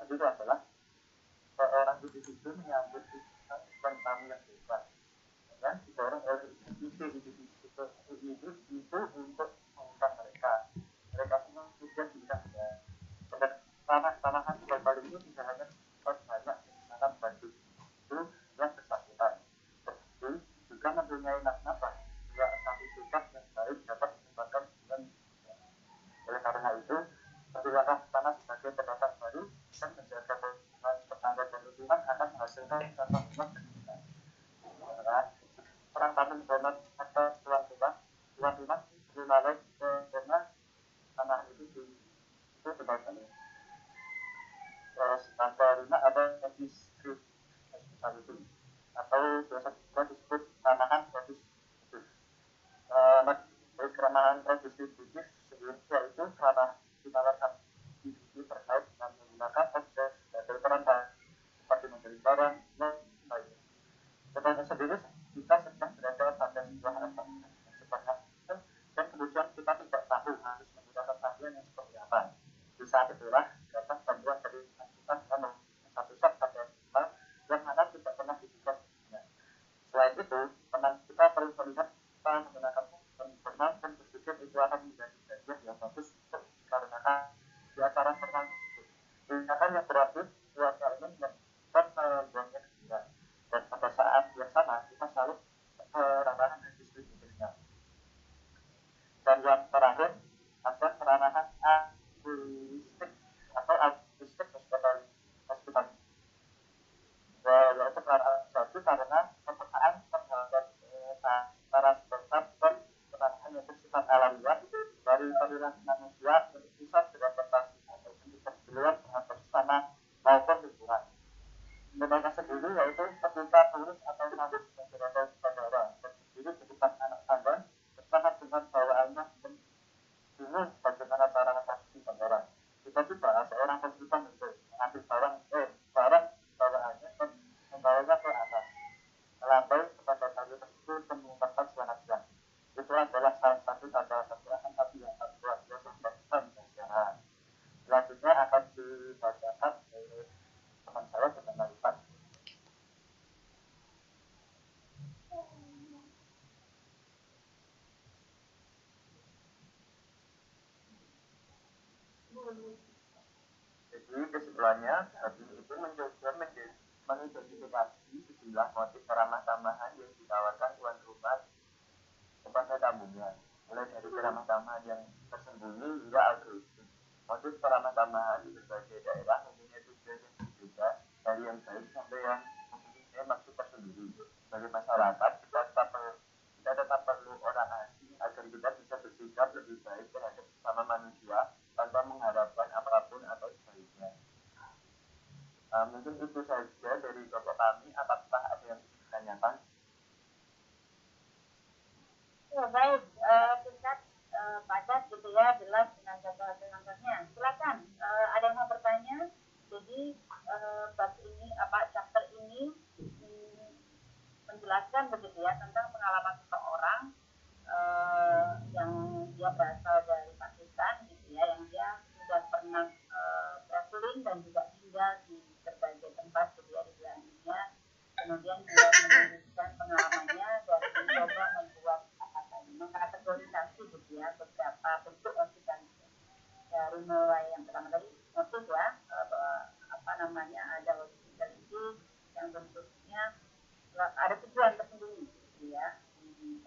itu adalah seorang individu menyambut tamu yang hebat, dan didorong oleh individu itu untuk mengundang mereka. Mereka semua kemudian bisa tanah-tanahan global itu tidak hanya banyak menggunakan batu itu yang bersangkutan, tetapi juga mempunyai makna bahwa satu sifat yang baik dapat menyebabkan hubungan. Oleh karena itu, perilaku tanah sebagai pendatang baru dan menjaga hubungan tetangga dan lingkungan akan menghasilkan contoh umat dan kita. Orang tanam donat atau tuan rumah melalui karena tanah itu sebagainya. Tanpa rumah ada distribut atau biasa juga disebut tanahan redistributif. Keramahan redistributif yaitu tanah dinalarkan individu terkait dengan menggunakan objek sebagai peran seperti memberi barang dan lainnya. Contohnya sendiri, kita sedang berada pada sebuah tempat sebanyak itu, dan kemudian kita tidak tahu harus menggunakan pakaian yang seperti apa. Di saat itulah datang bantuan dari kita dengan satu set pada kita yang mana tidak pernah dibuka sebelumnya. Selain itu, kita perlu melihat kita menggunakan formal dan berpikir itu akan menjadi bagian yang bagus karena di acara formal tersebut. Tindakan yang berarti keluarga ini membuat buangnya gembira. Dan pada saat yang sama kita selalu keranahan dan distributifnya. Dan yang terakhir ada keranahan akustik atau akustik hospital. Yaitu keranahan satu karena pemetaan terhadap para sebesar dan keranahan yang bersifat alamiah dari perilaku manusia untuk bisa beradaptasi atau untuk berkeluar terhadap sana maupun lingkungan. Mereka sendiri yaitu ketika turis atau tamu berada di bandara berdiri di depan anak tangga bersama dengan bawaannya dan bingung bagaimana cara memasuki bandara. Tiba-tiba seorang konsultan itu mengambil barang bawaannya dan membawanya ke atas, melambai kepada tamu tersebut dan mengucapkan selamat siang. Itu adalah salah satu tanda kekuatan hati yang luar biasa dilakukan di sejarah. Selanjutnya akan dibacakan oleh teman saya dengan Marifat. Jadi kesimpulannya, hati itu mencoba mengidentifikasi sejumlah motif keramah-tamahan yang ditawarkan tuan rumah kepada tamunya, mulai dari keramah-tamahan yang tersembunyi hingga agresif. Motif keramah-tamahan di berbagai daerah mempunyai tujuan yang berbeda, dari yang baik sampai yang mempunyai maksud tersendiri. Bagi masyarakat, kita tetap perlu orang asing agar kita bisa bersikap lebih baik terhadap sesama manusia tanpa mengharapkan apapun atau sebaliknya. Mungkin itu saja dari kelompok kami. Apakah ada yang ingin ditanyakan? Ya, baik, singkat, padat gitu ya, jelas dengan contoh-contohnya. Silakan, ada yang mau bertanya? Jadi bab ini chapter ini menjelaskan begitu ya tentang pengalaman seseorang yang dia berasal dari Pakistan gitu ya, yang dia sudah pernah traveling dan juga tinggal di berbagai tempat gitu ya di belahan dunia. Kemudian dia menuliskan pengalamannya dan mencoba membuat mengkategorisasi gitu ya beberapa bentuk hospitality. Dari mulai yang pertama tadi motif ya, ada hospitality yang bentuknya ada tujuan tersendiri gitu ya di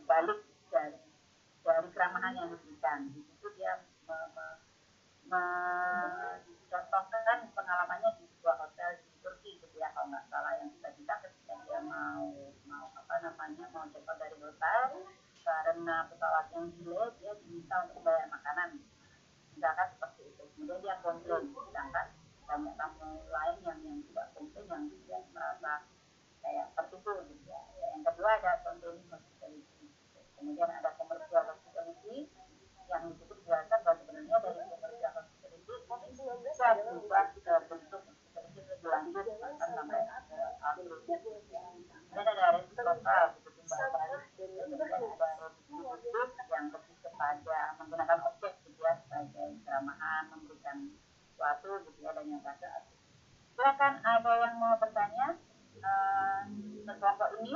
balik dari keramahan yang diberikan. Di situ dia mencontohkan pengalamannya di sebuah hotel di Turki gitu ya, kalau nggak salah, yang tiba-tiba ketika dia mau check out dari hotel karena pesawat yang delay, dia diminta untuk bayar makanan misalkan seperti itu. Kemudian dia komplain, sedangkan banyak tamu lain yang tidak komplain, yang merasa kayak tertipu gitu ya. Yang kedua ada containing hospitality. Kemudian ada commercial hospitality yang disitu dijelaskan bahwa sebenarnya dari commercial hospitality ini bisa berubah ke bentuk hospitality lebih lanjut bahkan sampai ke absolute. Kemudian ada reciprocal gitu, timbal balik. Kemudian ada redistributif yang lebih kepada menggunakan objek gitu ya sebagai keramahan, memberikan atur gitu ya, dan yang nggak teratur. Silakan, ada yang mau bertanya ke kelompok ini?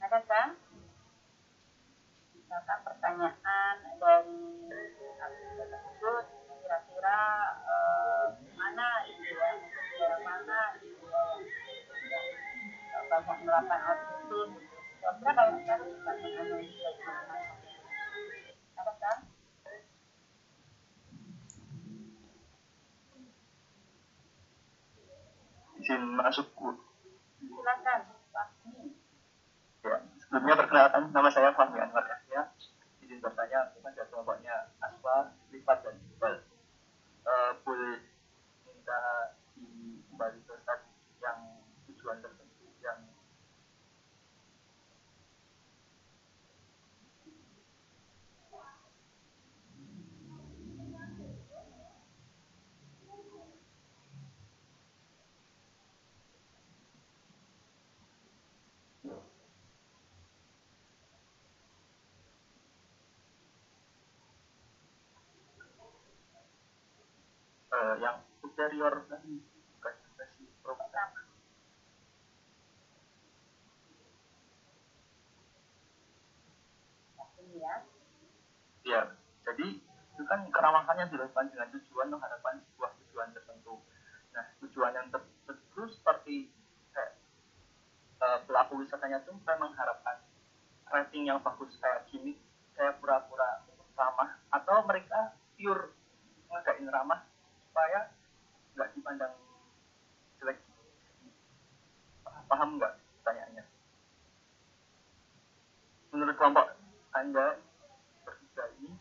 Ada kan? Misalkan pertanyaan dari aktivitas tersebut, kira-kira mana gitu ya, mungkin daerah mana gitu ya yang banyak menerapkan autism gitu. Kira-kira kalau misalnya pertanyaan yang kayak gimana? Ada kan? Izin masuk, Bu. Silakan, Fahmi. Ya, sebelumnya perkenalkan, nama saya Fahmi Anwar ya. Izin bertanya kepada kelompoknya Aspa, Lipat, dan Iqbal. Boleh minta kembali ke start yang tujuan tertentu yang yang superior tadi, bukan versi program. Ya, jadi itu kan keramahannya dilakukan dengan tujuan menghadapkan sebuah tujuan tertentu. Nah, tujuan yang tertentu seperti pelaku wisatanya itu memang mengharapkan rating yang bagus kayak gimmick, kayak pura-pura ramah, atau mereka pure ngadain ramah supaya nggak dipandang jelek. Paham nggak pertanyaannya? Menurut kelompok Anda bertiga ini,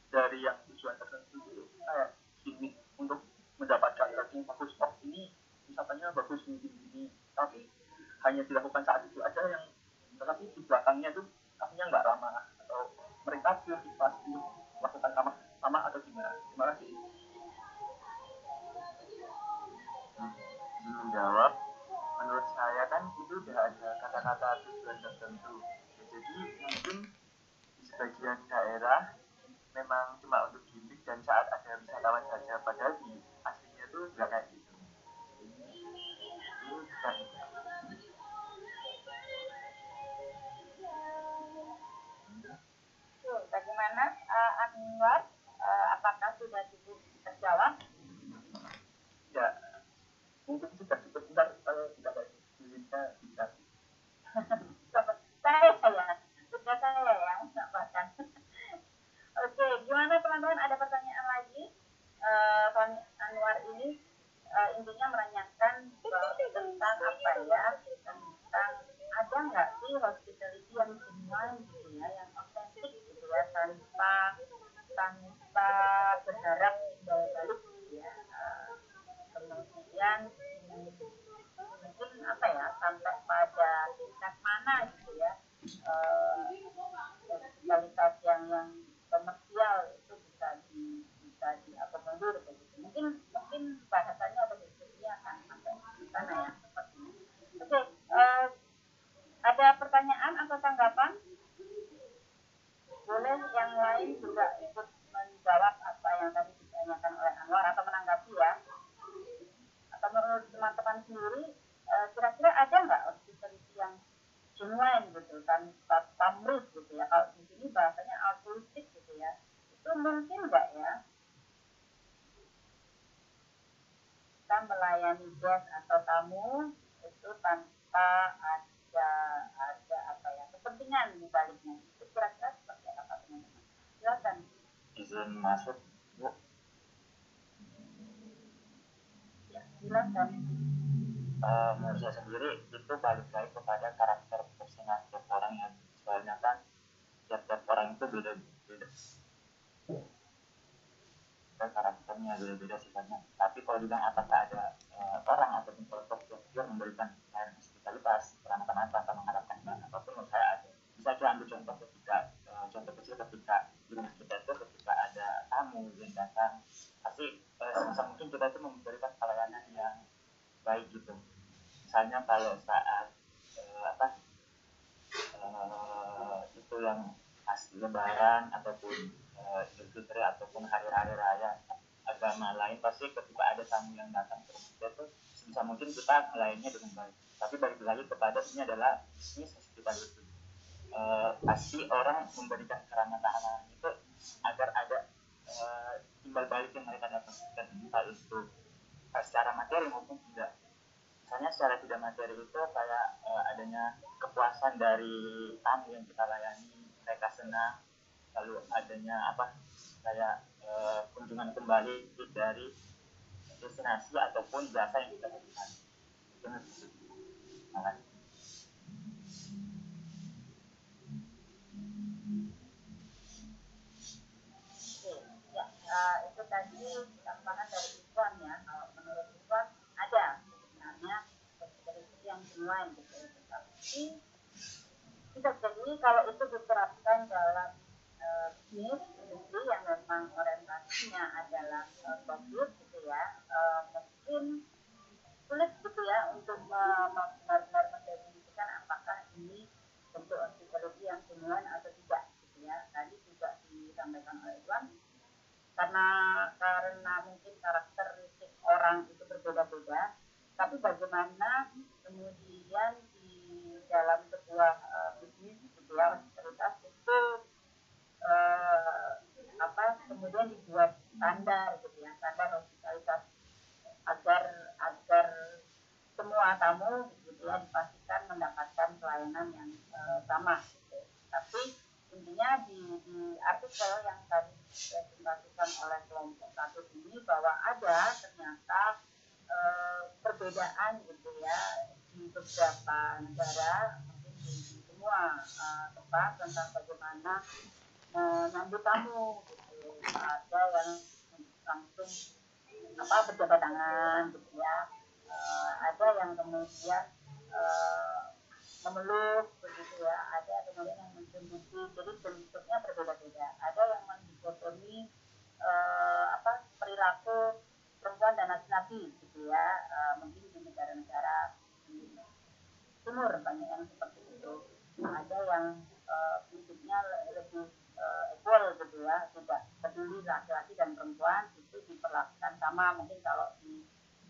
dari yang tujuan tertentu itu kayak gimmick untuk mendapatkan rating bagus, oh ini wisatanya bagus ini, tapi hanya dilakukan saat itu aja, yang tetapi di belakangnya itu akhirnya nggak ramah, atau mereka pure ikhlas untuk melakukan ramah atau gimana? Terima kasih. Menjawab, menurut saya kan itu udah ada kata-kata tujuan tertentu ya, jadi mungkin di sebagian daerah memang cuma untuk gimmick dan saat ada wisatawan saja, padahal di aslinya tuh nggak kayak gitu. Itu kan Bagaimana Anwar? Apakah sudah cukup terjawab? ya, mungkin sudah cukup. Bentar, kalau tidak ada bisa Saya sudah saya yang menambahkan. Oke, gimana teman-teman? Ada pertanyaan lagi? Anwar ini intinya menanyakan tentang apa ya? Tentang ada nggak sih hospitality yang genuine gitu ya, yang otentik gitu ya, tanpa berharap timbal balik gitu ya. Kemudian mungkin apa ya, sampai pada tingkat mana gitu ya, kualitas yang komersial itu bisa diakomodir gitu. Mungkin bahasanya atau diskusinya akan sampai di sana ya, sepertinya. Oke, ada pertanyaan atau tanggapan? Boleh yang lain juga ikut menjawab apa yang tadi ditanyakan oleh Anwar atau menanggapi ya. Atau menurut teman-teman sendiri, kira-kira ada nggak hospitality yang genuine gitu, tanpa pamrih gitu ya, kalau di sini bahasanya altruistik gitu ya, itu mungkin nggak ya kita melayani guest atau tamu itu tanpa ada apa ya, kepentingan di baliknya, itu kira-kira seperti apa teman-teman? Silakan. izin masuk, Bu. Ya, silakan. Menurut saya sendiri itu balik lagi kepada karakter personal setiap orang ya, soalnya kan setiap orang itu beda-beda, karakternya beda-beda sifatnya. Tapi kalau bilang apakah ada orang ataupun kelompok yang memberikan hospitalitas ramah-ramah tanpa mengharapkan apapun, menurut saya ada. Bisa kita ambil contoh kecil ketika di rumah kita itu, ketika ada tamu yang datang, pasti sebisa mungkin kita itu memberikan pelayanan yang baik gitu. Misalnya kalau saat itu yang pas Lebaran ataupun Idul Fitri ataupun hari-hari raya agama lain, pasti ketika ada tamu yang datang ke rumah kita tuh sebisa mungkin kita melayaninya dengan baik. Tapi balik lagi kepada ini adalah bisnis kita itu. Pasti orang memberikan keramah-tamahan itu agar ada timbal balik yang mereka dapatkan, entah itu secara materi maupun tidak. Misalnya secara tidak materi itu kayak adanya kepuasan dari tamu yang kita layani, mereka senang, lalu adanya kayak kunjungan kembali dari destinasi ataupun jasa yang kita berikan. Terima kasih. Itu tadi tambahan dari Iwan ya. Kalau menurut Iwan ada sebenarnya dari yang genuine gitu. Tapi bisa jadi kalau itu diterapkan dalam bisnis industri yang memang orientasinya adalah profit gitu ya, mungkin sulit gitu ya untuk benar-benar mendefinisikan apakah ini bentuk hospitality yang genuine atau tidak gitu ya. Tadi juga disampaikan oleh Iwan, karena mungkin karakteristik orang itu berbeda-beda, tapi bagaimana kemudian di dalam sebuah bisnis gitu ya, hospitalitas itu kemudian dibuat standar gitu ya, standar hospitalitas agar semua tamu gitu ya dipastikan mendapatkan pelayanan yang sama gitu. Tapi intinya di artikel yang tadi disampaikan oleh kelompok satu ini bahwa ada ternyata perbedaan gitu ya di beberapa negara, mungkin di semua tempat, tentang bagaimana menyambut tamu gitu. Ada yang langsung berjabat tangan gitu ya, ada yang kemudian memeluk begitu ya, ada kemudian yang mencumbuki, jadi bentuknya berbeda-beda. Ada yang mendikotomi perilaku perempuan dan laki-laki gitu ya, mungkin di negara-negara timur banyak yang seperti itu. Ada yang prinsipnya lebih equal gitu ya, tidak peduli laki-laki dan perempuan itu diperlakukan sama. Mungkin kalau di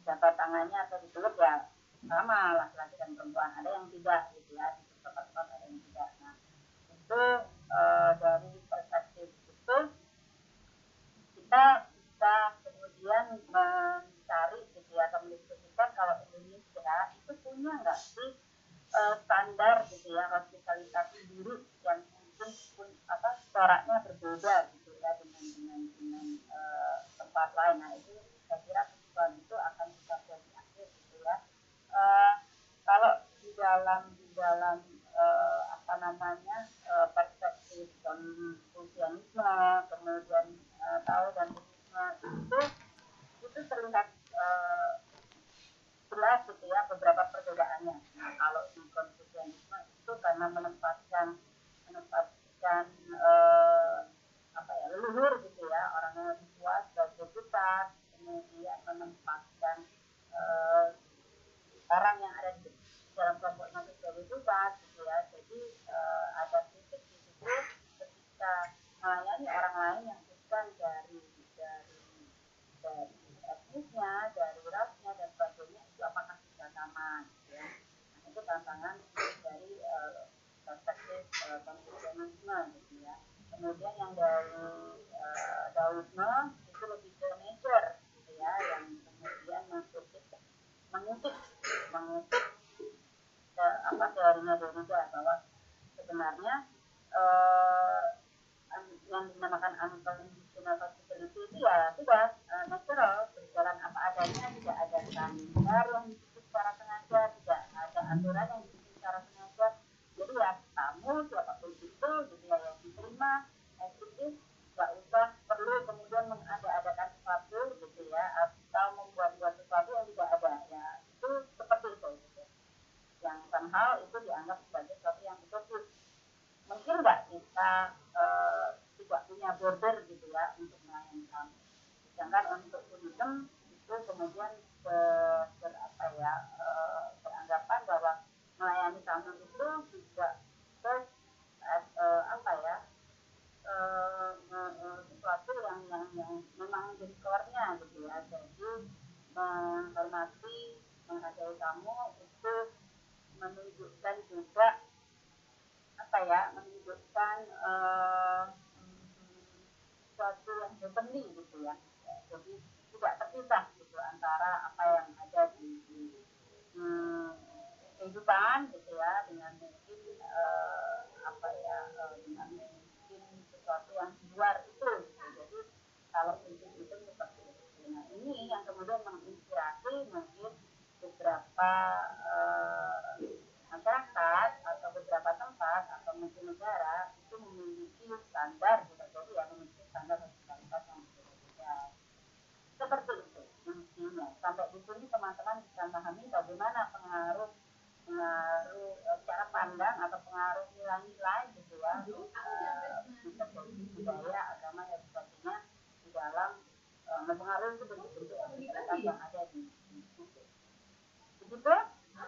jabat tangannya atau dipeluk ya sama laki-laki dan perempuan. Ada yang tidak gitu ya, di tempat-tempat ada yang tidak. Nah itu dari perspektif itu kita bisa kemudian mencari gitu ya, atau mendiskusikan kalau Indonesia itu punya nggak sih standar gitu ya hospitalitas sendiri yang mungkin coraknya berbeda gitu ya dengan tempat lain. Nah itu saya kira kesimpulan itu akan bisa jadi akhir gitu ya. Kalau di dalam perspektif konfusianisme, kemudian Tao dan Budisme itu terlihat jelas gitu ya beberapa perbedaannya. Nah, kalau di konfusianisme itu karena menempatkan leluhur gitu ya, orang yang lebih tua sebagai pusat, kemudian menempatkan orang yang ada di dalam kelompoknya sebagai pusat gitu ya. Jadi ada titik di situ ketika melayani orang lain yang bukan dari etnisnya, dari rasnya dan sebagainya, itu apakah bisa sama gitu ya. Nah, itu tantangan dari perspektif konfusianisme gitu ya. Kemudian yang dari Daoisme itu lebih ke nature gitu ya, yang kemudian mengutip teorinya Derrida bahwa sebenarnya yang dinamakan unconditional hospitality itu ya sudah natural, berjalan apa adanya, tidak ada standar yang dibikin secara sengaja, tidak ada aturan yang dibikin secara sengaja. Jadi ya tamu siapapun itu gitu ya yang diterima as it is, nggak usah perlu kemudian mengada-adakan sesuatu gitu ya, atau membuat sesuatu yang tidak ada ya, itu seperti itu gitu. Yang somehow itu dianggap sebagai sesuatu yang utopis. Mungkin nggak kita tidak punya border gitu ya untuk melayani tamu. Sedangkan untuk Buddhism itu kemudian beranggapan bahwa melayani tamu itu juga menunjukkan sesuatu yang heavenly gitu ya. Jadi tidak terpisah gitu antara apa yang ada di kehidupan gitu ya dengan mungkin dengan mungkin sesuatu yang di luar itu gitu. Jadi kalau prinsip itu seperti itu. Nah ini yang kemudian menginspirasi mungkin beberapa masyarakat atau beberapa tempat atau mungkin negara itu memiliki standar gitu. Jadi ya memiliki standar hospitalitas yang berbeda. Seperti itu intinya. Sampai di sini teman-teman bisa memahami bagaimana pengaruh cara pandang atau pengaruh nilai-nilai gitu ya, bisa dari budaya, agama dan sebagainya di dalam mempengaruhi bentuk-bentuk aktivitas yang ada di situ. Begitu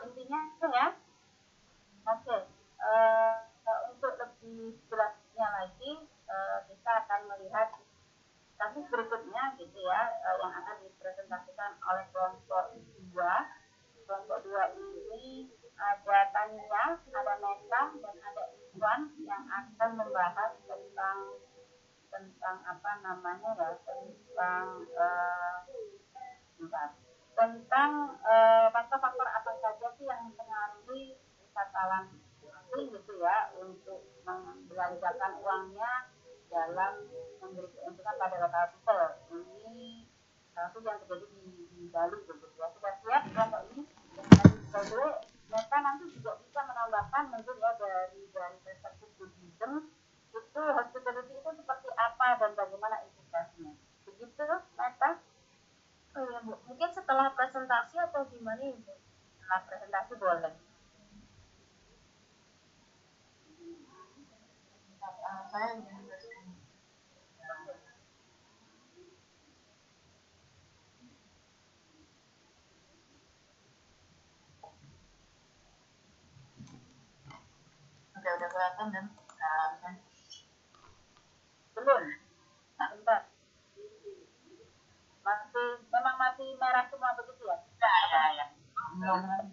intinya ya. Oke, untuk lebih jelasnya lagi kita akan melihat kasus berikutnya gitu ya, yang akan dipresentasikan oleh kelompok 2. Kelompok 2 ini ada Tania, ada Meta, dan ada Iwan yang akan membahas tentang apa namanya ya, tentang faktor-faktor apa saja sih yang mempengaruhi wisatawan asing gitu ya untuk membelanjakan uangnya dalam memberi keuntungan pada lokal people. Ini kasus yang terjadi di Bali gitu ya. Sudah siap kelompok ini? By the way, mereka nanti juga bisa menambahkan mungkin ya dari perspektif Buddhism itu hospitality itu seperti apa dan bagaimana implikasinya. Begitu, Meta? Oh iya Bu, mungkin setelah presentasi atau gimana ya Bu? Setelah presentasi boleh. Saya Oke, udah kelihatan dan belum? Bentar. Memang masih merah semua begitu ya? Ya. Belum.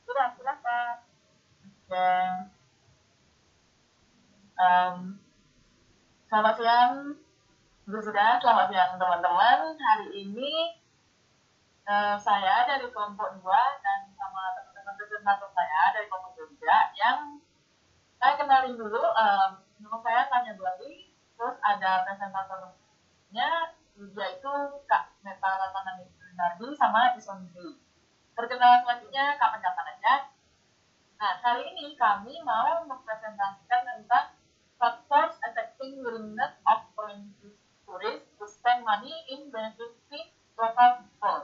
Sudah, silakan. Oke. Selamat siang, selamat siang teman-teman. Hari ini saya dari kelompok 2 dan sama teman-teman presentator saya dari kelompok 3 yang saya kenalin dulu. Nama saya Tanya Dwali, terus ada presentatornya yaitu Kak Meta Ratana Nardi sama Isondri. Perkenalan selanjutnya kapan-kapan aja. Nah, hari ini kami mau mempresentasikan tentang factors affecting willingness of foreign tourists to spend money in benefiting local people.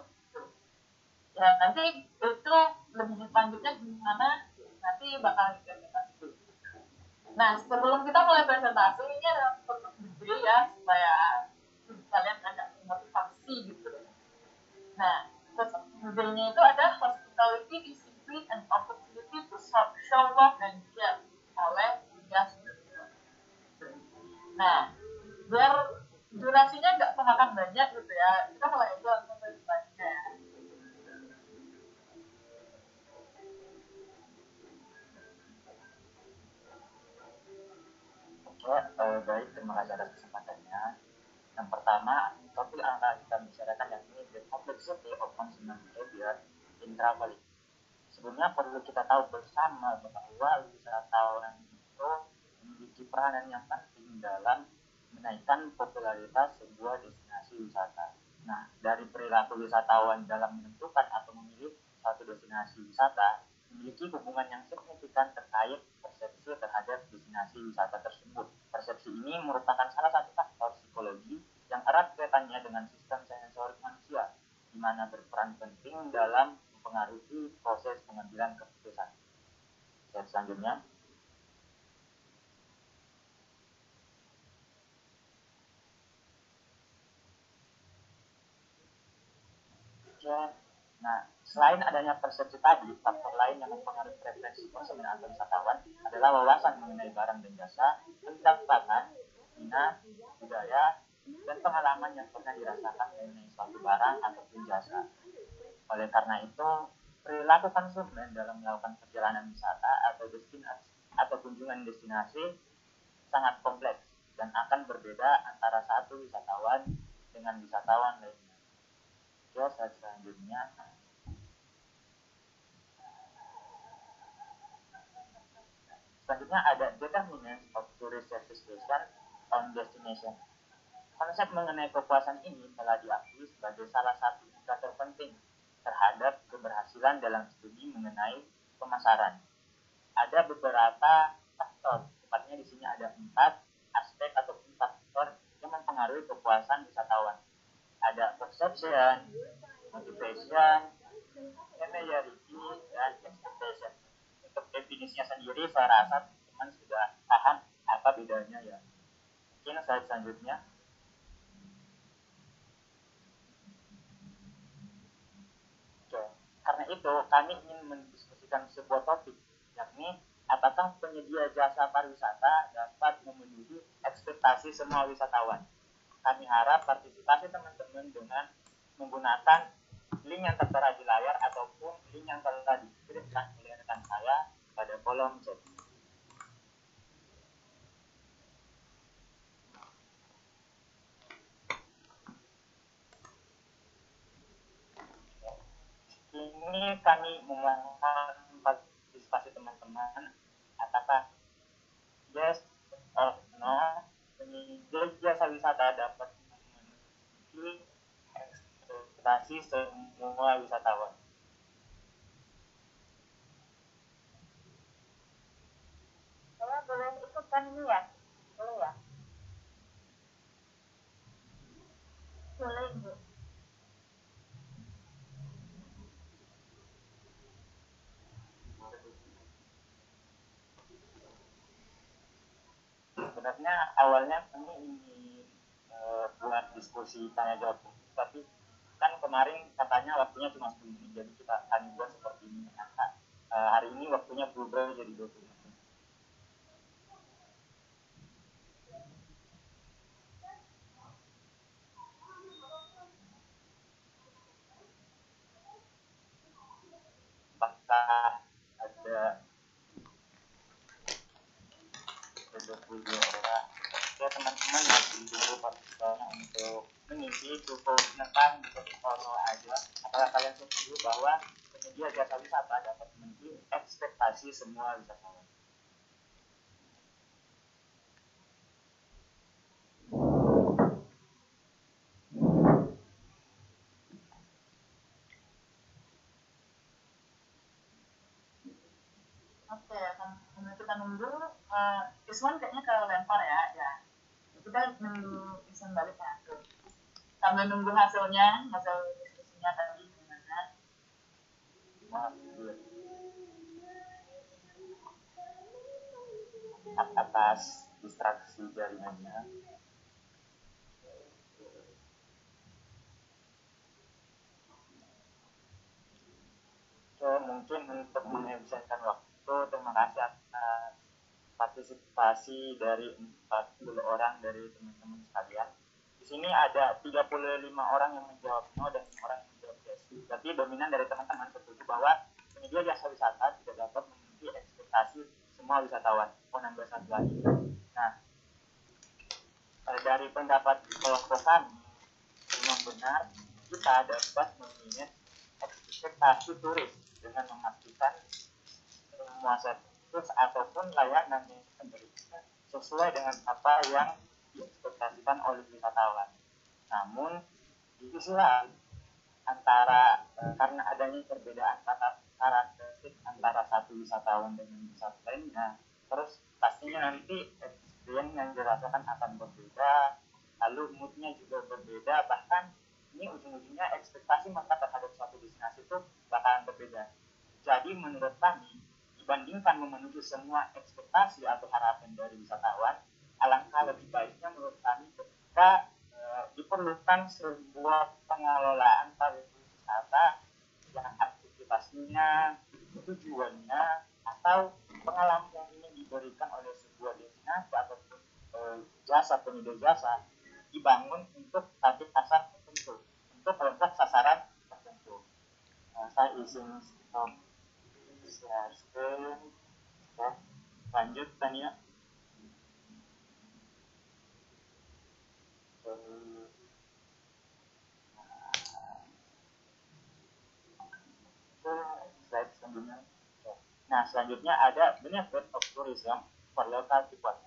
Ya, nanti itu lebih lanjutnya gimana nanti bakal kita bahas. Nah, sebelum kita mulai presentasi, ini ada untuk video ya supaya kalian agak motivasi gitu. Nah, terus videonya itu ada hospitality discipline and opportunity to show love and care oleh Gas. Nah, biar durasinya nggak kemakan banyak gitu ya, kita mulai aja langsung presentasinya ya. Baik, terima kasih atas kesempatannya. Yang pertama, topik yang akan kita bicarakan yakni the complexity of consumer behavior in traveling. Sebelumnya perlu kita tahu bersama bahwa wisatawan itu memiliki peranan yang penting dalam menaikkan popularitas sebuah destinasi wisata. Nah, dari perilaku wisatawan dalam menentukan atau memilih satu destinasi wisata memiliki hubungan yang signifikan terkait persepsi terhadap destinasi wisata tersebut. Persepsi ini merupakan salah satu faktor psikologi yang erat kaitannya dengan sistem sensorik manusia, di mana berperan penting dalam mempengaruhi proses pengambilan keputusan. Slide selanjutnya. Nah, selain adanya persepsi tadi, faktor lain yang mempengaruhi preferensi konsumen atau wisatawan adalah wawasan mengenai barang dan jasa, pendapatan, minat, budaya, dan pengalaman yang pernah dirasakan mengenai suatu barang ataupun jasa. Oleh karena itu, perilaku konsumen dalam melakukan perjalanan wisata atau atau kunjungan destinasi sangat kompleks dan akan berbeda antara satu wisatawan dengan wisatawan lainnya. Oke, selanjutnya. Selanjutnya ada determinants of tourist satisfaction on destination. Konsep mengenai kepuasan ini telah diakui sebagai salah satu indikator penting terhadap keberhasilan dalam studi mengenai pemasaran. Ada beberapa faktor, tepatnya di sini ada 4 aspek atau faktor yang mempengaruhi kepuasan wisatawan. Ada perception, motivation, familiarity, dan expectation. Untuk definisinya sendiri, saya rasa teman-teman sudah paham apa bedanya ya. Mungkin slide selanjutnya. Karena itu, kami ingin mendiskusikan sebuah topik, yakni apakah penyedia jasa pariwisata dapat memenuhi ekspektasi semua wisatawan. Kami harap partisipasi teman-teman dengan menggunakan link yang tertera di layar ataupun link yang telah dikirimkan oleh rekan saya pada kolom chat. Ini kami memohon partisipasi teman-teman, apakah yes or no penyedia jasa wisata dapat memenuhi ekspektasi semua wisatawan. Saya boleh ikutkan ini ya? Boleh ya? Boleh, Bu. Sebenarnya awalnya kami ingin buat diskusi tanya jawab, tapi kan kemarin katanya waktunya cuma 10 menit, jadi kita akan buat seperti ini. Hari ini waktunya berubah jadi 20 menit. Apakah ada 22 orang? Ya teman-teman masih tunggu partisipannya untuk mengisi, cukup menekan untuk follow aja. Apakah kalian setuju bahwa penyedia jasa wisata dapat memenuhi ekspektasi semua wisatawan? Oke, sambil kita nunggu, Iswan kayaknya ke lempar ya. Kita nunggu Iswan balik ya. Sambil nunggu hasil diskusinya tadi gimana. Atas distraksi jaringannya. So, mungkin untuk mengefisienkan waktu, terima kasih atas partisipasi dari 40 orang dari teman-teman sekalian. Di sini ada 35 orang yang menjawab no dan 5 orang yang menjawab yes. Berarti dominan dari teman-teman setuju bahwa penyedia jasa wisata tidak dapat memenuhi ekspektasi semua wisatawan. Nambah satu lagi. Nah, dari pendapat kelompok kami, memang benar kita dapat memanage ekspektasi turis dengan memastikan semua service ataupun layanan yang diberikan sesuai dengan apa yang diekspektasikan oleh wisatawan. Namun di sisi lain, karena adanya perbedaan karakteristik antara satu wisatawan dengan wisatawan lainnya, terus pastinya nanti experience yang dirasakan akan berbeda, lalu moodnya juga berbeda, bahkan ini ujung-ujungnya ekspektasi mereka terhadap suatu destinasi itu bakalan berbeda. Jadi menurut kami, dibandingkan memenuhi semua ekspektasi atau harapan dari wisatawan, alangkah lebih baiknya menurut kami ketika diperlukan sebuah pengelolaan pariwisata yang aktivitasnya, tujuannya, atau pengalaman yang ingin diberikan oleh sebuah destinasi ataupun jasa penyedia jasa dibangun untuk target pasar tertentu, untuk kelompok sasaran tertentu. Saya izin stop share screen. Ya, Lanjut, Tania. Slide selanjutnya. Nah, selanjutnya ada benefit of tourism for local people.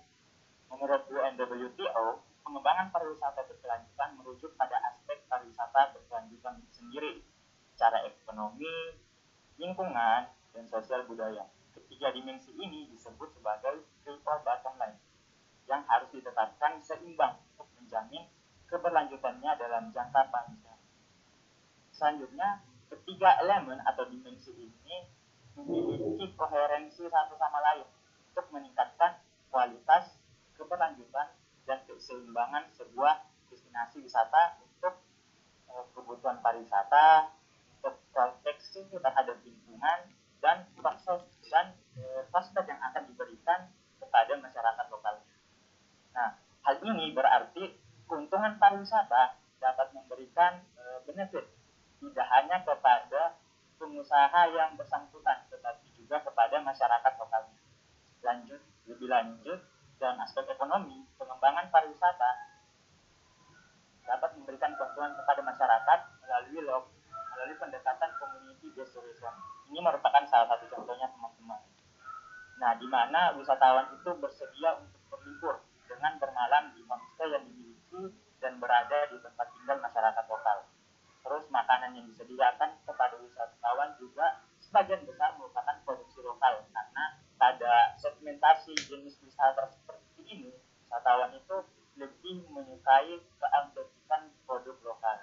Menurut UNWTO, pengembangan pariwisata berkelanjutan merujuk pada aspek pariwisata berkelanjutan sendiri, secara ekonomi, lingkungan, dan sosial budaya. Ketiga dimensi ini disebut sebagai triple bottom line, yang harus ditetapkan seimbang untuk menjamin keberlanjutannya dalam jangka panjang. Selanjutnya, ketiga elemen atau dimensi ini memiliki koherensi satu sama lain untuk meningkatkan kualitas, keberlanjutan, dan keseimbangan sebuah destinasi wisata untuk kebutuhan pariwisata, untuk proteksi terhadap lingkungan, dan prospek yang akan diberikan kepada masyarakat lokalnya. Nah, hal ini berarti keuntungan pariwisata dapat memberikan benefit tidak hanya kepada pengusaha yang bersangkutan, tetapi juga kepada masyarakat lokalnya. Lebih lanjut, dalam aspek ekonomi, pengembangan pariwisata dapat memberikan keuntungan kepada masyarakat melalui pendekatan community based tourism. Ini merupakan salah satu contohnya, teman-teman. Nah, di mana wisatawan itu bersedia untuk berlibur dengan bermalam di homestay yang dimiliki dan berada di tempat tinggal masyarakat lokal. Terus makanan yang disediakan kepada wisatawan juga sebagian besar merupakan produksi lokal, karena pada segmentasi jenis wisata seperti ini, wisatawan itu lebih menyukai keautentikan produk lokal.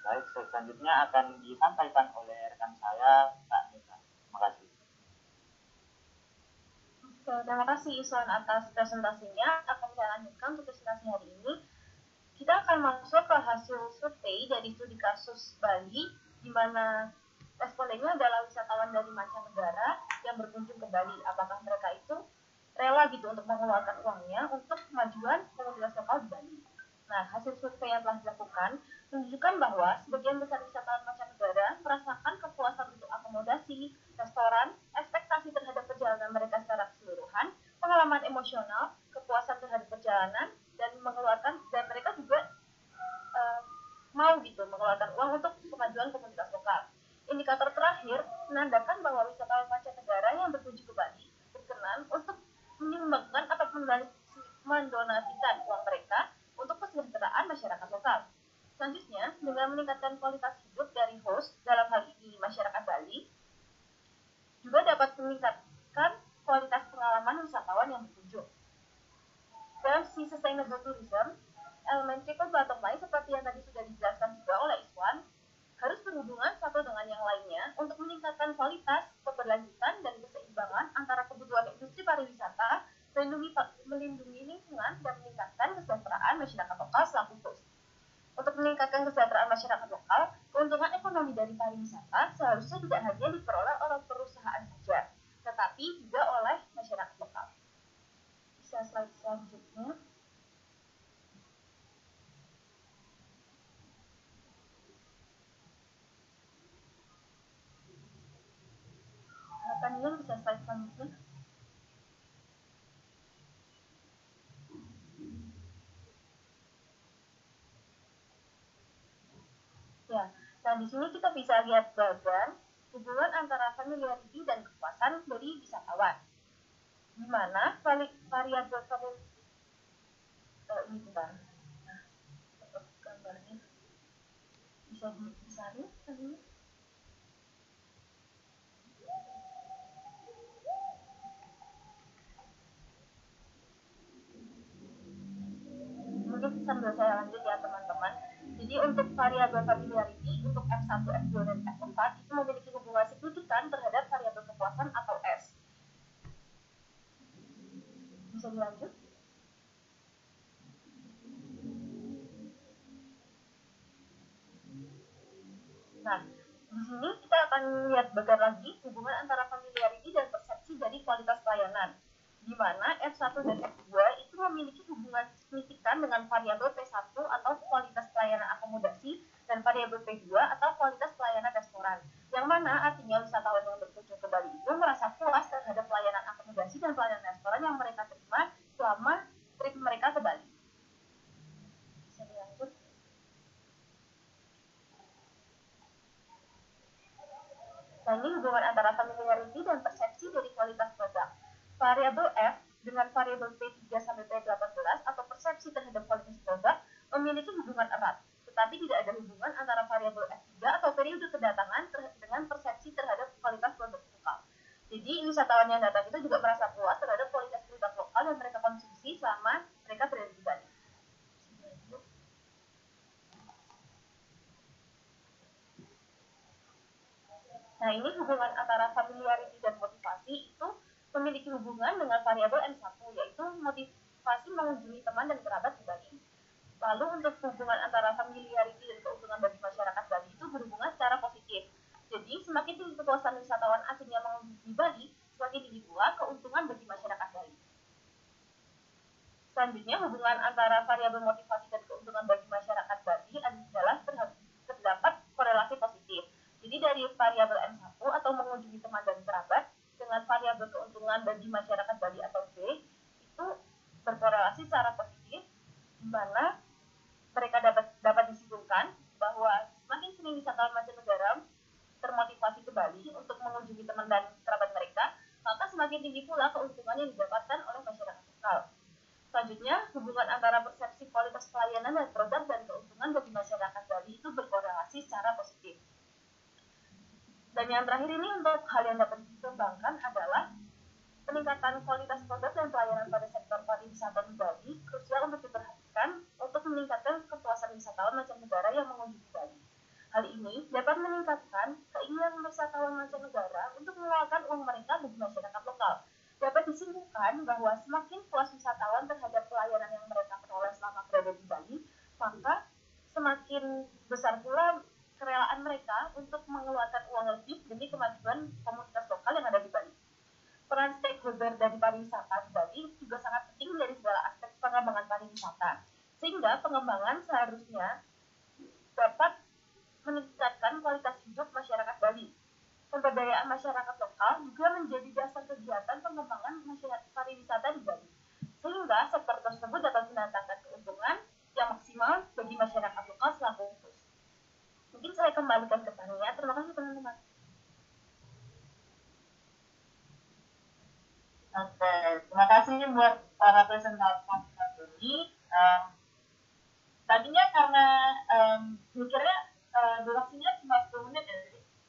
Baik, selanjutnya akan disampaikan oleh rekan saya, Kak Nita. Terima kasih. Terima kasih Iswan atas presentasinya. Akan saya lanjutkan untuk presentasi hari ini. Kita akan masuk ke hasil survei dari studi kasus Bali, di mana respondennya adalah wisatawan dari mancanegara yang berkunjung ke Bali. Apakah mereka itu rela gitu untuk mengeluarkan uangnya untuk kemajuan komunitas lokal di Bali? Nah, hasil survei yang telah dilakukan menunjukkan bahwa sebagian besar wisatawan mancanegara merasakan kepuasan untuk akomodasi, restoran, ekspektasi terhadap perjalanan mereka secara keseluruhan, pengalaman emosional, kepuasan terhadap perjalanan, dan mereka juga mau gitu mengeluarkan uang untuk kemajuan komunitas lokal. Indikator terakhir menandakan bahwa wisatawan mancanegara yang berkunjung ke Bali berkenan untuk menyumbangkan atau mendonasikan uang mereka untuk kesejahteraan masyarakat lokal. Selanjutnya, dengan meningkatkan kualitas hidup dari host, dalam hal ini masyarakat Bali, juga dapat meningkatkan kualitas pengalaman wisatawan yang berkunjung. Dalam si sustainable tourism, elemen triple bottom line seperti yang tadi sudah dijelaskan juga oleh Iswan, harus berhubungan satu dengan yang lainnya untuk meningkatkan kualitas, keberlanjutan, dan keseimbangan antara kebutuhan industri pariwisata, melindungi lingkungan, dan meningkatkan kesejahteraan masyarakat lokal selaku host. Untuk meningkatkan kesejahteraan masyarakat lokal, keuntungan ekonomi dari pariwisata seharusnya tidak hanya diperoleh oleh perusahaan saja, tetapi juga oleh masyarakat lokal. Bisa slide selanjutnya. Kalian bisa slide selanjutnya. Ya, nah di sini kita bisa lihat bagan hubungan antara familiarity dan kepuasan dari wisatawan. Di mana variabel ini bentar. Nah, gambarnya bisa dibesarin tadi. Mungkin sambil saya lanjut ya teman-teman. Jadi untuk variabel familiarity untuk F1, F2, dan F4 itu memiliki hubungan signifikan terhadap variabel kepuasan atau S. Bisa dilanjut? Nah, di sini kita akan lihat bagian lagi hubungan antara familiarity dan persepsi dari kualitas pelayanan, di mana F1 dan F2 itu memiliki hubungan signifikan dengan variabel P1 atau kualitas pelayanan akomodasi dan variabel P2 atau kualitas pelayanan restoran, yang mana artinya wisatawan yang berkunjung ke Bali itu merasa puas terhadap pelayanan akomodasi dan pelayanan restoran yang variabel F dengan variabel P3 sampai P18 atau persepsi terhadap kualitas produk memiliki hubungan erat, tetapi tidak ada hubungan antara variabel F3 atau periode kedatangan dengan persepsi terhadap kualitas produk lokal. Jadi wisatawan yang datang itu juga merasa puas terhadap kualitas produk lokal yang mereka konsumsi selama mereka berada di Bali. Nah, ini hubungan antara familiarity dan motivasi itu memiliki hubungan dengan variabel M1, yaitu motivasi mengunjungi teman dan kerabat di Bali. Lalu untuk hubungan antara familiarity dan keuntungan bagi masyarakat Bali itu berhubungan secara positif. Jadi semakin tinggi kepuasan wisatawan asing yang mengunjungi Bali, semakin tinggi pula keuntungan bagi masyarakat Bali. Selanjutnya, hubungan antara variabel motivasi dan keuntungan bagi masyarakat Bali adalah terdapat korelasi positif. Jadi dari variabel M1 atau mengunjungi teman dan kerabat dengan variabel keuntungan bagi masyarakat Bali atau B itu berkorelasi secara positif, di mana mereka dapat disimpulkan bahwa semakin sering wisatawan mancanegara termotivasi ke Bali untuk mengunjungi teman dan kerabat mereka, maka semakin tinggi pula keuntungan yang didapatkan oleh masyarakat lokal. Selanjutnya, hubungan antara persepsi kualitas pelayanan dan produk dan keuntungan bagi masyarakat Bali itu berkorelasi secara positif. Dan yang terakhir ini untuk hal yang dapat dikembangkan adalah peningkatan kualitas produk dan pelayanan pada sektor pariwisata di Bali krusial untuk diperhatikan untuk meningkatkan kepuasan wisatawan mancanegara yang mengunjungi Bali. Hal ini dapat meningkatkan keinginan wisatawan mancanegara untuk mengeluarkan uang mereka bagi masyarakat lokal. Dapat disimpulkan bahwa semakin puas wisatawan terhadap pelayanan yang mereka peroleh selama berada di Bali, maka semakin besar pula kerelaan mereka untuk mengeluarkan uang lebih demi kemajuan komunitas lokal yang ada di Bali. Peran stakeholder dari pariwisata di Bali juga sangat penting dari segala aspek pengembangan pariwisata, sehingga pengembangan seharusnya dapat meningkatkan kualitas hidup masyarakat Bali. Pemberdayaan masyarakat lokal juga menjadi dasar kegiatan pengembangan masyarakat pariwisata di Bali, sehingga sektor tersebut dapat mendatangkan keuntungan yang maksimal bagi masyarakat lokal selaku host. Mungkin saya kembalikan ke Tania. Terima kasih teman-teman. Oke, terima kasih buat para presentator ini. Tadinya karena mikirnya durasinya cuma 10 menit ya,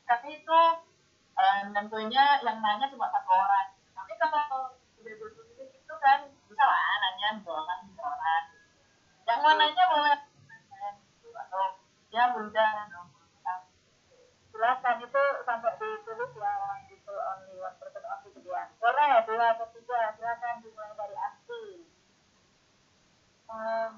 tapi itu tentunya yang nanya cuma 1 orang. Tapi kalau udah 20 menit itu kan bisa lah nanya 2 orang, 3 orang. Yang mau nanya boleh atau ya bunda dong. Silakan, itu sampai ditulis ya, itu only one person only gitu ya. Boleh 2 atau 3, silakan dimulai dari Asti.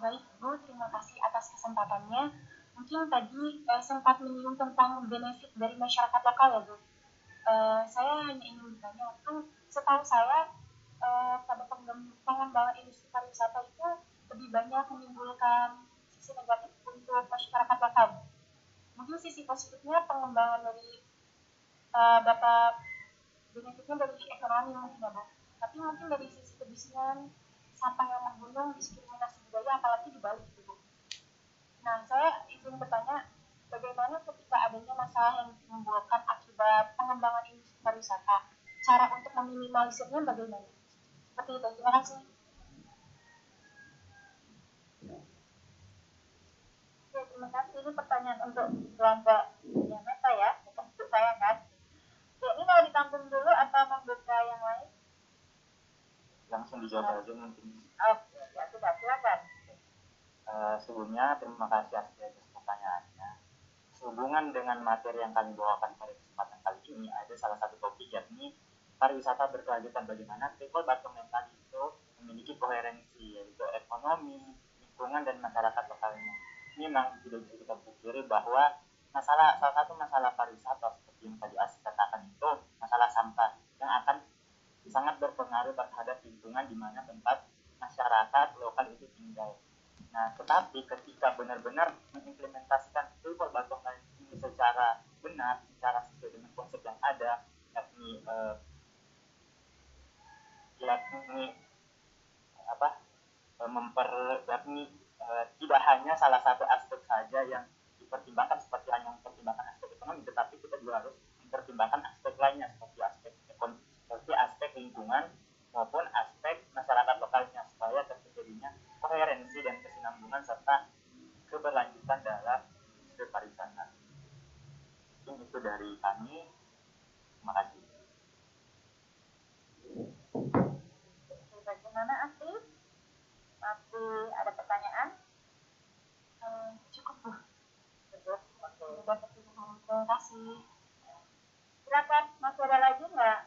Baik Bu, terima kasih atas kesempatannya. Mungkin tadi sempat menyinggung tentang benefit dari masyarakat lokal ya Bu. Saya hanya ingin bertanya, kan setahu saya pada pengembangan industri pariwisata itu lebih banyak menimbulkan sisi negatif untuk masyarakat lokal. Mungkin sisi positifnya pengembangan dari dapat benefitnya dari ekonomi mungkin ya Bu. Tapi mungkin dari sisi kebisingan, sampah yang menggunung, diskriminasi budaya, apalagi di Bali gitu Bu. Nah, saya izin bertanya, bagaimana ketika adanya masalah yang ditimbulkan akibat pengembangan industri pariwisata, cara untuk meminimalisirnya bagaimana? Seperti itu, terima kasih. Oke, terima kasih. Ini pertanyaan untuk kelompok yang meta ya, bukan untuk saya kan. Oke, ini mau ditampung dulu atau membuka yang lain? Langsung dijawab aja mungkin. Oke, ya sudah, silakan. Sebelumnya terima kasih atas pertanyaannya. Sehubungan dengan materi yang kami bawakan pada kesempatan kali ini, ada salah satu topik yakni pariwisata berkelanjutan, bagaimana triple bottom yang tadi itu memiliki koherensi, yaitu ekonomi, lingkungan, dan masyarakat lokalnya. Ini memang tidak bisa kita pungkiri bahwa salah satu masalah pariwisata seperti yang tadi Asy katakan itu masalah sampah yang akan sangat berpengaruh terhadap lingkungan di mana tempat masyarakat lokal itu tinggal. Nah, tetapi ketika benar-benar mengimplementasikan triple bottom line ini secara benar, secara sesuai dengan konsep yang ada, yakni tidak hanya salah satu aspek saja yang dipertimbangkan, seperti hanya mempertimbangkan aspek ekonomi, tetapi kita juga harus mempertimbangkan aspek lainnya seperti aspek lingkungan maupun aspek masyarakat lokalnya supaya terjadinya koherensi dan kesinambungan serta keberlanjutan dalam industri pariwisata. Mungkin itu dari kami. Terima kasih. Bagaimana Asti? Masih ada pertanyaan? Cukup Bu. Cukup. Oke. Terima kasih. Silakan, masih ada lagi nggak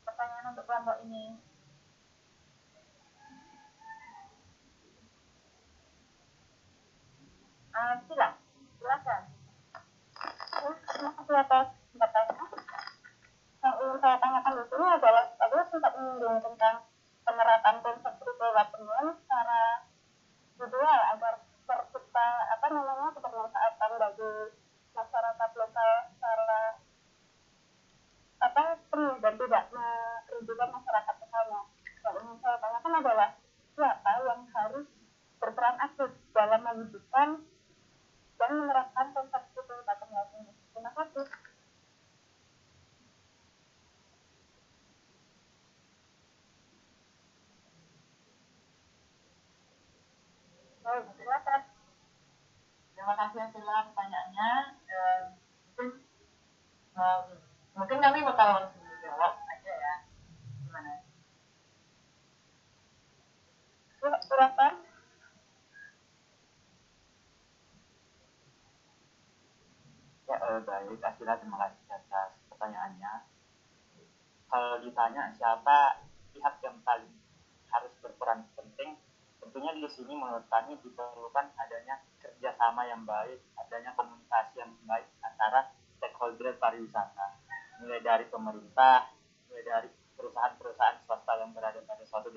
pertanyaan untuk kelompok ini? Silakan. Terima kasih atas kesempatannya. Yang ingin saya tanyakan di sini adalah tadi sempat menyinggung tentang penerapan konsep retail government secara visual agar tercipta kebermanfaatan bagi masyarakat lokal secara penuh dan tidak merugikan masyarakat lokalnya. Yang ingin saya tanyakan adalah siapa yang harus berperan aktif dalam mewujudkan dan menerapkan konsep retail government ini. Terima kasih. Silakan. Terima kasih Sila pertanyaannya. Mungkin kami bakal langsung jawab aja ya. Gimana? Silakan. Ya, baik, Asila, terima kasih atas pertanyaannya. Kalau ditanya siapa pihak yang paling harus berperan penting, tentunya di sini menurut kami diperlukan adanya kerjasama yang baik, adanya komunikasi yang baik antara stakeholder pariwisata, mulai dari pemerintah, mulai dari perusahaan-perusahaan swasta yang berada pada suatu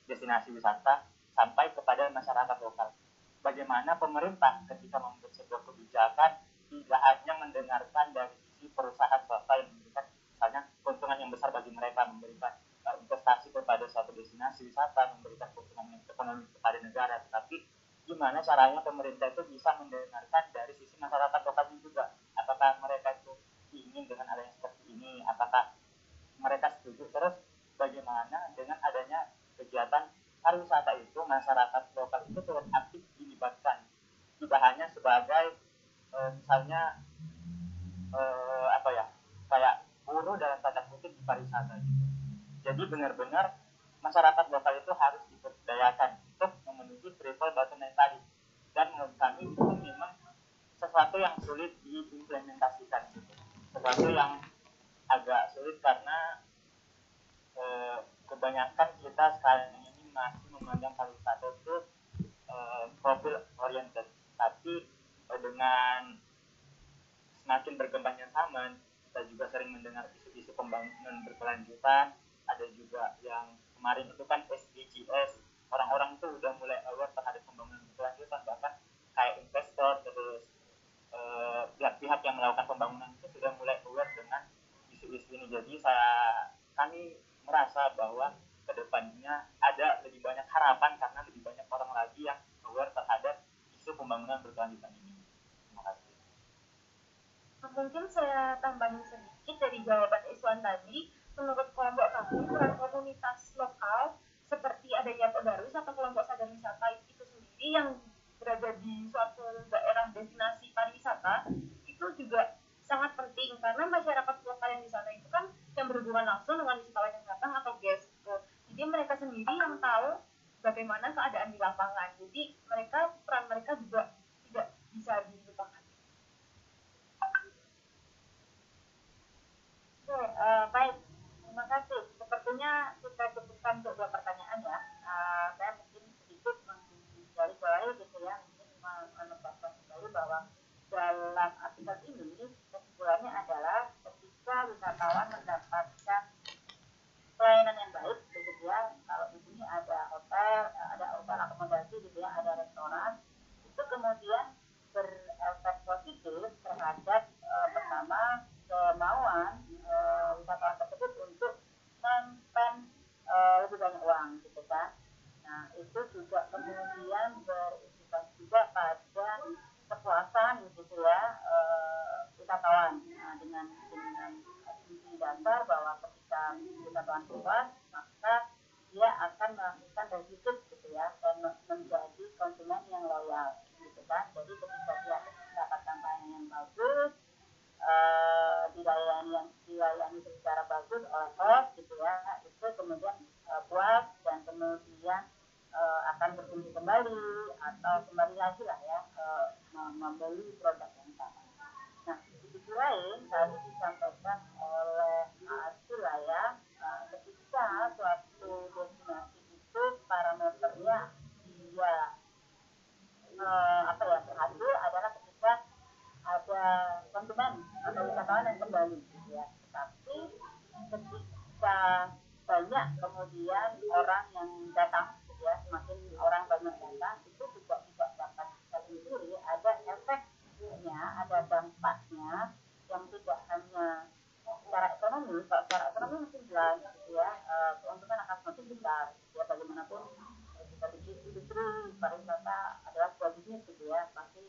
destinasi wisata, sampai kepada masyarakat lokal. Bagaimana pemerintah ketika membuat sebuah kebijakan tidak hanya mendengarkan dari sisi perusahaan swasta yang memberikan misalnya keuntungan yang besar bagi mereka, memberikan investasi kepada suatu destinasi wisata, memberikan keuntungan ekonomi kepada negara, tetapi gimana caranya pemerintah itu bisa mendengarkan dari sisi masyarakat lokalnya juga. Apakah mereka itu ingin dengan adanya seperti ini, apakah mereka setuju, terus bagaimana dengan adanya kegiatan pariwisata itu masyarakat lokal itu turut aktif dilibatkan, tidak hanya sebagai misalnya kayak buruh dalam tanda kutip di pariwisata gitu. Jadi benar-benar masyarakat lokal itu harus diberdayakan untuk memenuhi travel bottleneck tadi. Dan menurut kami itu memang sesuatu yang sulit diimplementasikan gitu. Sesuatu yang agak sulit karena kebanyakan kita sekarang ini masih memandang pariwisata itu profil oriented, tapi dengan semakin berkembangnya zaman, kita juga sering mendengar isu-isu pembangunan berkelanjutan. Ada juga yang kemarin itu kan SDGs, orang-orang itu udah mulai aware terhadap pembangunan berkelanjutan, bahkan kayak investor, terus pihak-pihak yang melakukan pembangunan itu sudah mulai aware dengan isu-isu ini. Jadi kami merasa bahwa kedepannya ada lebih banyak harapan karena lebih banyak orang lagi yang aware terhadap isu pembangunan berkelanjutan ini. Terima kasih. Mungkin saya tambahin sedikit dari jawaban Iswan tadi. Menurut kelompok kami, peran komunitas lokal seperti adanya Pedarwis atau kelompok sadar wisata itu sendiri yang berada di suatu daerah destinasi pariwisata itu juga sangat penting karena masyarakat lokal yang di sana itu kan yang berhubungan langsung dengan wisatawan yang datang atau guest. Jadi mereka sendiri yang tahu bagaimana keadaan di lapangan. Jadi peran mereka juga tidak bisa dilupakan. Baik, terima kasih. Sepertinya kita cukupkan untuk 2 pertanyaan ya. Saya mungkin sedikit menggali-gali gitu ya, mungkin menambahkan kembali bahwa dalam artikel ini kesimpulannya adalah ketika wisatawan mendapatkan pelayanan yang baik, gitu ya. Kalau di sini ada hotel akomodasi gitu ya, ada restoran, itu kemudian defisit gitu ya, dan menjadi konsumen yang loyal gitu kan. Jadi ketika dia mendapatkan pelayanan yang bagus, dilayani secara bagus oleh host gitu ya, itu kemudian puas dan kemudian akan berkunjung kembali atau kembali lagi lah ya, membeli produk yang sama. Nah, di sisi lain tadi disampaikan oleh Asila ya, ketika suatu destinasi itu parameternya dia berhasil adalah ketika ada konsumen atau wisatawan yang kembali gitu ya. Tapi ketika banyak kemudian orang yang datang gitu ya, semakin orang banyak datang, itu juga tidak dapat kita sendiri, ada efeknya, ada dampaknya yang tidak hanya secara ekonomi. Kalau secara ekonomi mungkin jelas gitu ya, keuntungan akan semakin besar gitu ya. Bagaimanapun kita bikin industri pariwisata adalah sebuah bisnis gitu ya, pasti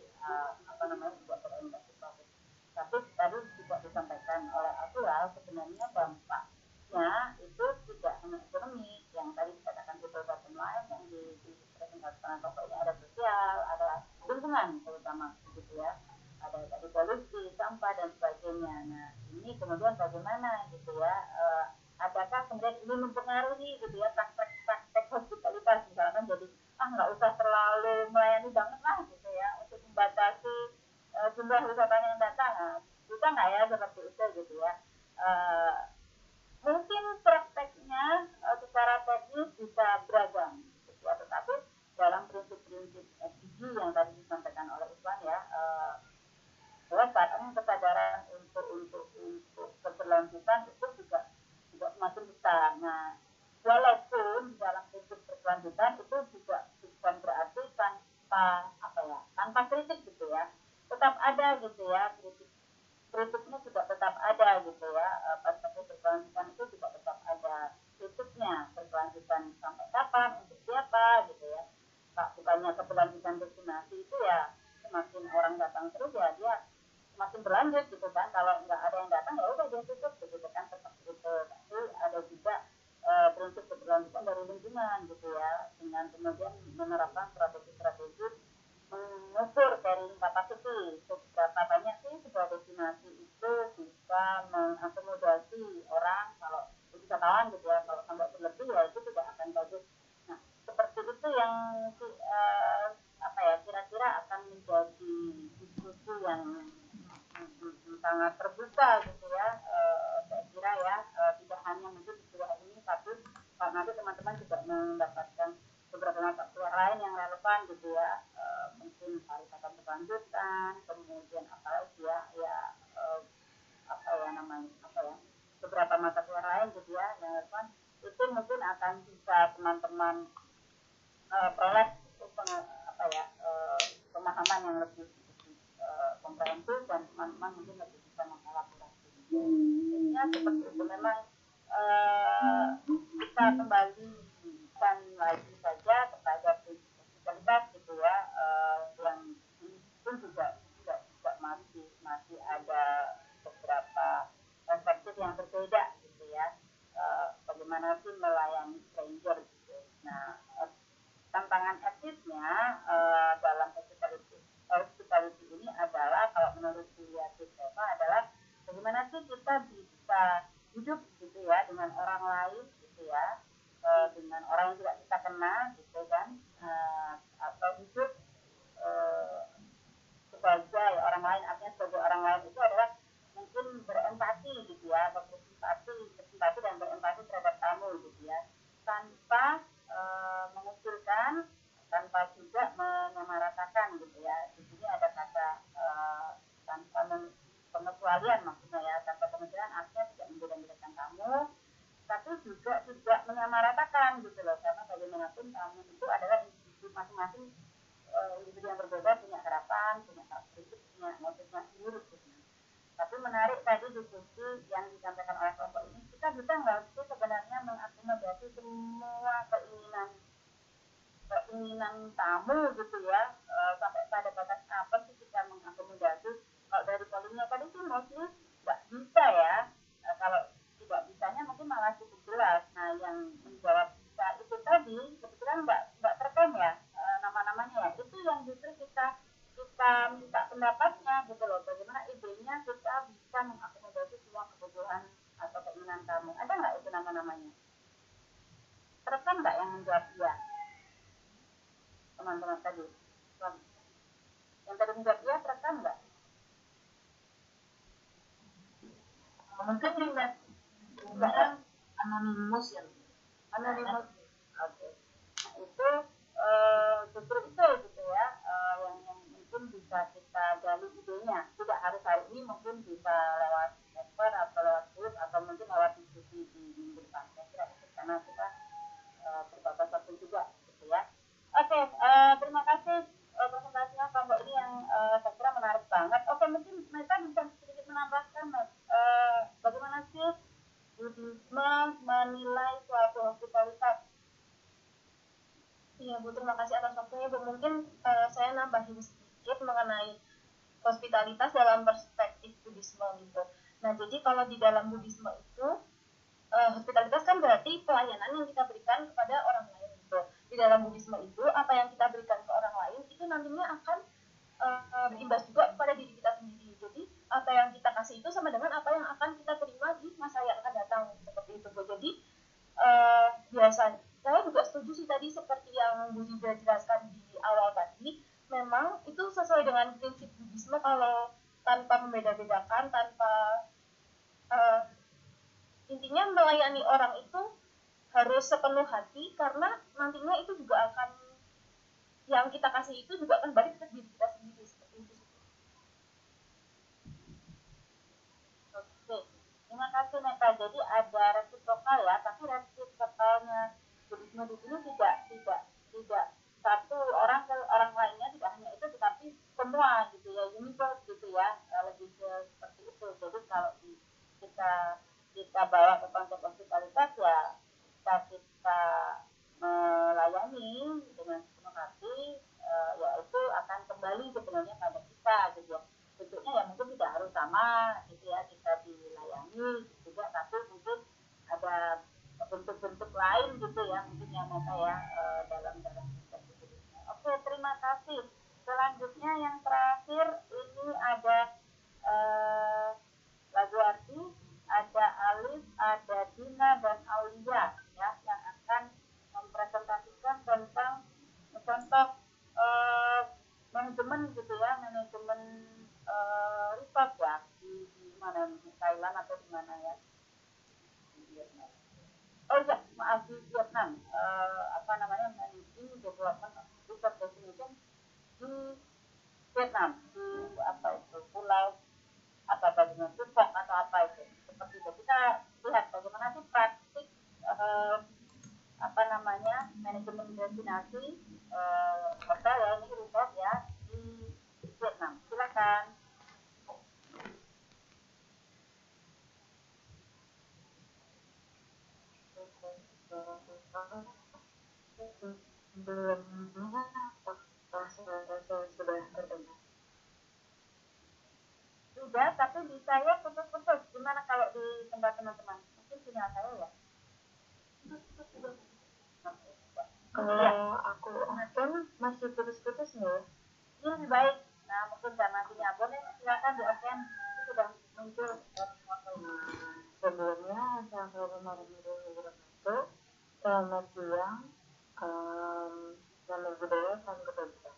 juga berorientasi profit. Tapi tadi juga disampaikan oleh Atul, sebenarnya dampaknya itu tidak hanya ekonomi, yang tadi dikatakan triple bottom line, yang dipresentasikan ini ada sosial, ada lingkungan terutama gitu ya, ada tadi polusi, sampah dan sebagainya. Nah ini kemudian bagaimana gitu ya, adakah kemudian ini mempengaruhi gitu ya praktek hospitalitas misalkan, jadi nggak usah terlalu melayani banget lah gitu ya untuk membatasi jumlah wisatawan yang datang. Bisa nggak ya seperti itu gitu ya. Mungkin prakteknya secara teknis bisa beragam gitu ya, tetapi dalam prinsip-prinsip SDG yang tadi disampaikan oleh Iswan ya, bahwa sekarang kesadaran untuk keberlanjutan itu juga semakin besar. Nah, walaupun dalam prinsip berkelanjutan itu juga bukan berarti tanpa kritik gitu ya, tetap ada gitu ya, kritiknya juga tetap ada gitu ya. Perspektif berkelanjutan itu juga tetap ada kritiknya, berkelanjutan sampai kapan, untuk siapa gitu ya. Bukannya keberlanjutan destinasi itu ya semakin orang datang terus ya dia semakin berlanjut gitu kan. Kalau nggak ada yang datang ya udah dia tutup gitu kan, seperti itu. Tapi ada juga prinsip keberlanjutan dari lingkungan gitu ya, dengan kemudian menerapkan strategi mengukur carrying capacity, seberapa banyak sih sebuah destinasi itu bisa mengakomodasi orang, kalau wisatawan gitu ya. Kalau sampai berlebih ya itu tidak akan bagus. Nah seperti itu yang kira-kira akan menjadi diskusi yang sangat terbuka gitu ya. Saya kira ya, tidak hanya mungkin di kuliah ini, tapi nanti teman-teman juga mendapatkan beberapa mata kuliah lain yang relevan gitu ya, mungkin pariwisata berkelanjutan, kemudian apalagi beberapa mata kuliah lain gitu ya yang relevan, itu mungkin akan bisa teman-teman peroleh pemahaman yang lebih komprehensif, dan teman-teman mungkin lebih bisa mengelaborasi. Intinya seperti itu. Memang kita kembalikan lagi saja kepada prinsip gitu ya, yang ini pun juga masih ada beberapa perspektif yang berbeda gitu ya. Bagaimana sih melayani stranger gitu. Nah tantangan etisnya dalam hospitality ini adalah, kalau menurut Julia Kristeva, adalah bagaimana sih kita bisa hidup gitu ya dengan orang lain gitu ya, dengan orang yang tidak kita kenal gitu kan, atau hidup sebagai orang lain. Artinya sebagai orang lain itu adalah mungkin berempati gitu ya, bersimpati dan berempati terhadap tamu gitu ya, tanpa mengucilkan, tanpa juga menyamaratakan gitu ya. Di sini ada kata tanpa pengecualian, maksudnya ya, tanpa pengecualian artinya tidak membeda-bedakan tamu, tapi juga tidak menyamaratakan gitu loh, karena bagaimanapun tamu itu adalah individu masing-masing, individu yang berbeda, punya harapan, punya karakteristik, punya motifnya sendiri gitu. Tapi menarik tadi diskusi yang disampaikan oleh kelompok ini, kita bisa nggak sih sebenarnya mengakomodasi semua keinginan tamu gitu ya, sampai pada batas apa sih kita mengakomodasi. Kalau dari polinnya tadi sih mostly nggak bisa ya. Kalau tidak bisanya mungkin malah cukup jelas. Nah yang menjawab bisa itu tadi kebetulan kan nggak terekam ya nama-namanya ya. Itu yang justru kita minta pendapatnya gitu loh, bagaimana idenya kita bisa mengakomodasi semua kebutuhan atau keinginan kamu. Ada nggak itu nama-namanya? Terekam nggak yang menjawab iya? Teman-teman tadi yang tadi menjawab iya terekam nggak? Mungkin di Nggak, anonimus ya. anonimus. Oke. Nah, itu justru itu gitu ya, yang mungkin bisa kita gali idenya. Tidak harus hari ini, mungkin bisa lewat paper atau lewat grup atau mungkin lewat diskusi di minggu depan. Saya kira itu karena kita terbatas waktu juga gitu ya. Oke, terima kasih presentasinya Mbak ini yang saya kira menarik banget. Oke, mungkin Meta bisa sedikit menambahkan bagaimana sih budisme menilai suatu hospitalitas. Iya Bu, terima kasih atas waktunya Bu. Mungkin saya nambahin sedikit mengenai hospitalitas dalam perspektif budisme gitu. Nah, jadi kalau di dalam budisme itu hospitalitas kan berarti pelayanan yang kita berikan kepada orang lain gitu. Di dalam budisme itu apa yang kita berikan ke orang lain itu nantinya akan berimbas juga kepada diri kita sendiri. Jadi apa yang kita kasih itu sama dengan apa yang akan kita terima di masa yang akan datang seperti itu Bu. Jadi biasanya saya juga setuju sih tadi seperti yang Bu Zida jelaskan di awal tadi, memang itu sesuai dengan prinsip budisme kalau tanpa membeda-bedakan, tanpa intinya melayani orang itu harus sepenuh hati karena nantinya itu juga akan yang kita kasih itu juga akan balik ke diri kita sendiri seperti itu. Oke, terima kasih Meta. Jadi ada resiprokal ya, tapi resiprokalnya budisme di sini tidak satu orang ke orang lainnya, tidak hanya itu tetapi semua gitu ya, universe gitu ya, lebih ke seperti itu. Jadi kalau kita bawa ke konsep hospitalitas ya kita melayani dengan sepenuh hati, ya itu akan kembali sebenarnya pada kita gitu ya. Bentuknya ya mungkin tidak harus sama gitu ya, kita dilayani juga, tapi mungkin ada bentuk-bentuk lain gitu ya mungkin yang Meta ya dalam perspektif. Oke, terima kasih. Selanjutnya yang terakhir ini ada Laguarti, ada Alif, ada Dina dan Aulia ya yang akan mempresentasikan tentang contoh manajemen gitu ya, manajemen resort ya di mana, di Thailand atau di mana ya, di Vietnam. Oh iya, maaf, di Vietnam. Apa namanya, managing development resort destination di Vietnam, di apa itu, pulau apa dengan Phuoc atau apa itu, seperti itu. Kita lihat bagaimana sih praktik apa namanya manajemen destinasi hotel ya, ini resort ya di Vietnam. Silakan. Sudah, tapi di saya putus-putus. Gimana kalau di tempat teman-teman? Mungkin sinyal saya ya. Kalau aku kan masih putus-putus nih. Ini lebih baik. Nah, mungkin karena sinyal. Boleh silakan di open. Itu sudah muncul. Sebelumnya, assalamualaikum warahmatullahi wabarakatuh. Selamat siang. Selamat budaya, selamat kebajikan.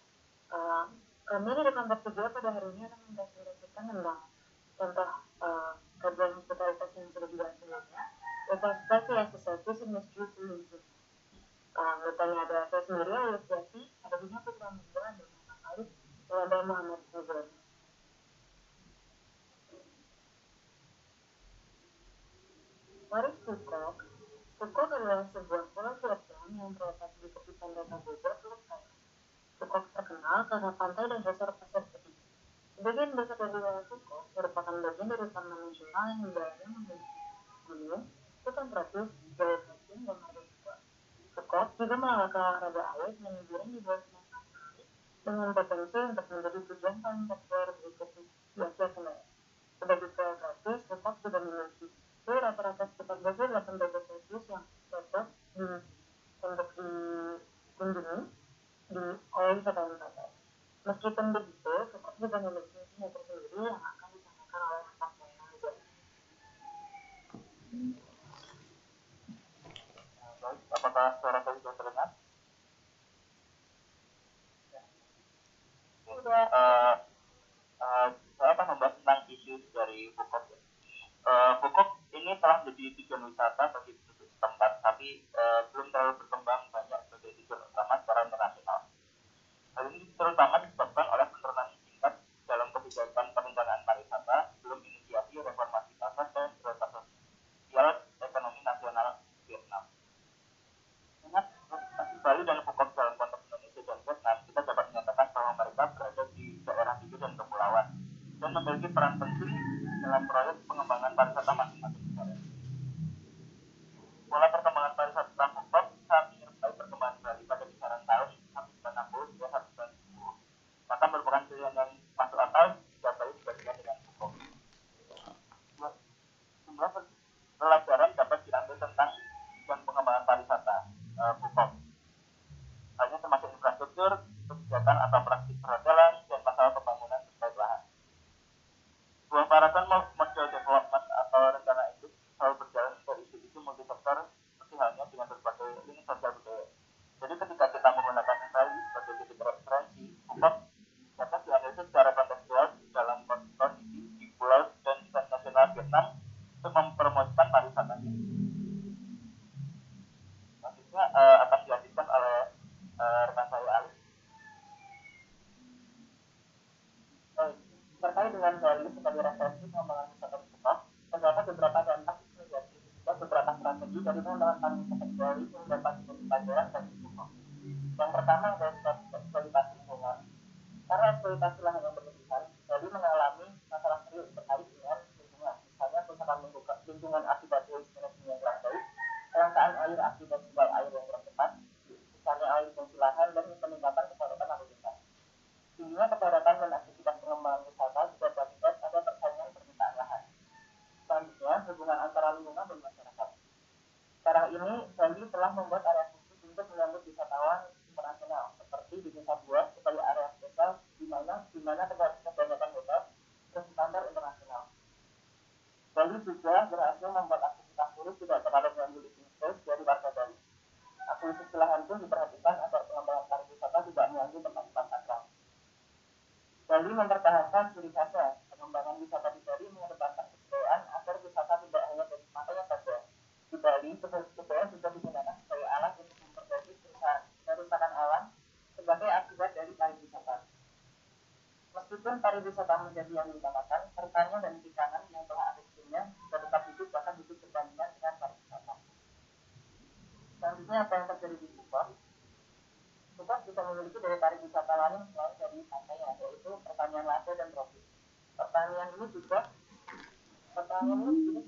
Kami dari kelompok 3 pada hari ini akan mempresentasikan tentang contoh kajian hospitalitas yang sudah dibahas sebelumnya. Hospitality as a service industry solution. Bertanya ada saya sendiri, Alif Yati, ada juga Putra Muda, ada Muhammad Alif, dan ada Muhammad Nazar. What is Phuoc? Phuoc adalah sebuah pulau Vietnam yang terletak di tepi pantai Kamboja, Teluk Thailand. Phuoc terkenal karena pantai dan dasar pasir putih. Sebagian besar dari wilayah Phuoc merupakan bagian dari taman nasional yang wilayahnya memiliki gunung, hutan tropis, jalur hiking, dan marga satwa. Phuoc juga menawarkan olahraga air dan liburan di bawah semesta matahari dengan potensi untuk menjadi tujuan paling populer berikutnya di Asia Tenggara. Sebagai pulau tropis, Phuoc juga memiliki suhu rata-rata sekitar 28 derajat Celcius yang cocok untuk meskipun begitu, tetap juga memiliki fungsinya tersendiri yang akan disampaikan oleh staff manager. Baik, apakah suara saya sudah terdengar? Sudah. Saya akan membahas tentang isu dari Bukop. Bukop ini telah menjadi tujuan wisata bagi penduduk setempat, tapi belum terlalu berkembang banyak sebagai tujuan utama secara internasional. Hal ini terutama disebabkan oleh penurunan tingkat dalam kebijakan perencanaan pariwisata belum inisiasi reformasi pasar dan prioritas sosial ekonomi nasional Vietnam. Ingat, Bali dan Bukop dalam konteks Indonesia dan Vietnam, kita dapat menyatakan bahwa mereka berada di daerah pinggir dan kepulauan dan memiliki peran penting dalam proyek pengembangan pariwisata masing-masing negara. Pola perkembangan pariwisata Bukop saat menyerupai perkembangan Bali pada kisaran tahun 1960 hingga 1970. Maka merupakan pilihan yang masuk akal jika Bali dibandingkan dengan Bukop. Jumlah pelajaran dapat diambil tentang tujuan pengembangan pariwisata Bukop. Hanya termasuk infrastruktur, kebijakan atau praktik perhotelan, dan masalah pembangunan terkait lahan. Sebuah paradigma model development atau rencana induk selalu berjalan ke isu-isu multisektor seperti halnya dengan berbagai lini sosial budaya. Jadi ketika kita menggunakan Bali sebagai titik referensi, Bukop dapat dianalisis secara kontekstual dalam kondisi di pulau dan event nasional Vietnam untuk mempromosikan pariwisatanya. Selanjutnya akan dilanjutkan oleh rekan saya Ali. Terkait dengan Bali sebagai referensi pengembangan wisata di Bukop, terdapat beberapa dampak negatif dan beberapa strategi dari pengembangan pariwisata di Bali yang dapat menjadi pelajaran bagi Bukop. Yang pertama adalah eksploitasi lingkungan. Karena eksploitasi lahan yang berlebihan, Bali mengalami masalah serius terkait dengan lingkungan. Misalnya kerusakan lingkungan akibat waste management yang kurang baik, kelangkaan air akibat sumber air yang kurang tepat, misalnya air fungsi lahan dan peningkatan kepadatan lalu lintas. Tingginya kepadatan dan aktivitas pengembangan wisata juga berakibat pada persaingan permintaan lahan. Selanjutnya, hubungan antara lingkungan dan masyarakat. Sekarang ini, Bali telah membuat area khusus untuk menyambut wisatawan internasional, seperti di Desa Buah sebagai area spesial di mana terdapat kebanyakan hotel berstandar internasional. Bali juga berhasil membuat aktivitas turis tidak terlalu mengambil living space dari warga Bali. Akuisisi lahan pun diperhatikan agar pengembangan pariwisata tidak mengganggu tempat-tempat sakral. Bali mempertahankan ciri khasnya. Pengembangan wisata di Bali mengedepankan kebudayaan agar wisata tidak hanya dari pantainya saja. Di Bali, kebudayaan juga digunakan sebagai alat untuk memperbaiki kerusakan alam sebagai akibat dari pariwisata. Meskipun pariwisata menjadi yang diutamakan, pertanian dan perikanan yang telah ada sebelumnya juga tetap hidup bahkan hidup berbandingan dengan pariwisata. Selanjutnya apa yang terjadi di Bukop? Bukop juga memiliki daya tarik wisata lain selain dari pantainya, yaitu pertanian lado dan tropis. Pertanian ini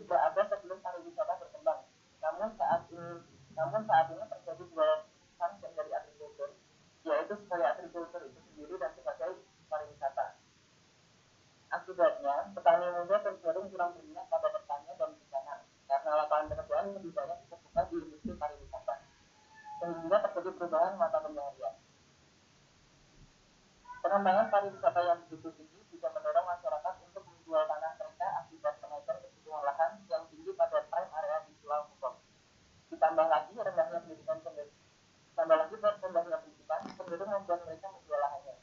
sudah ada sebelum pariwisata berkembang. Namun saat ini terjadi dua function dari agrikultur, yaitu sebagai agrikultur itu sendiri dan sebagai pariwisata. Akibatnya, petani muda cenderung kurang berminat pada pertanian dan perikanan karena lapangan pekerjaan lebih banyak terbuka di industri pariwisata, sehingga terjadi perubahan mata pencaharian. Pengembangan pariwisata yang begitu tinggi juga mendorong masyarakat untuk menjual tanah mereka akibat kenaikan kebutuhan lahan yang tinggi pada prime area di Pulau Bukop. Ditambah lagi rendahnya pendidikan cenderung membuat mereka menjual lahannya.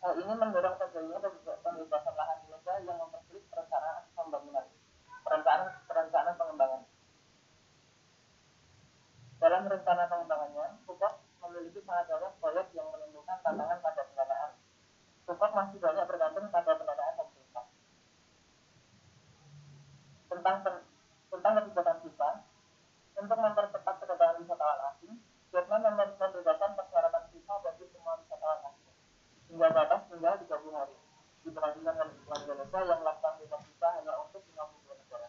Hal ini mendorong terjadinya pembebasan lahan ilegal yang mempersulit perencanaan pengembangan. Dalam rencana pengembangannya, Bukop memiliki sangat banyak proyek yang menimbulkan tantangan pada pendanaan. Bukop masih banyak bergantung pada pendanaan pemerintah. Tentang kebijakan FIFA, untuk mempercepat kedatangan wisatawan asing, Vietnam membebaskan persyaratan FIFA bagi semua wisatawan asing hingga batas tinggal 30 hari, dibandingkan dengan Indonesia yang melakukan bebas FIFA hanya untuk 52 negara.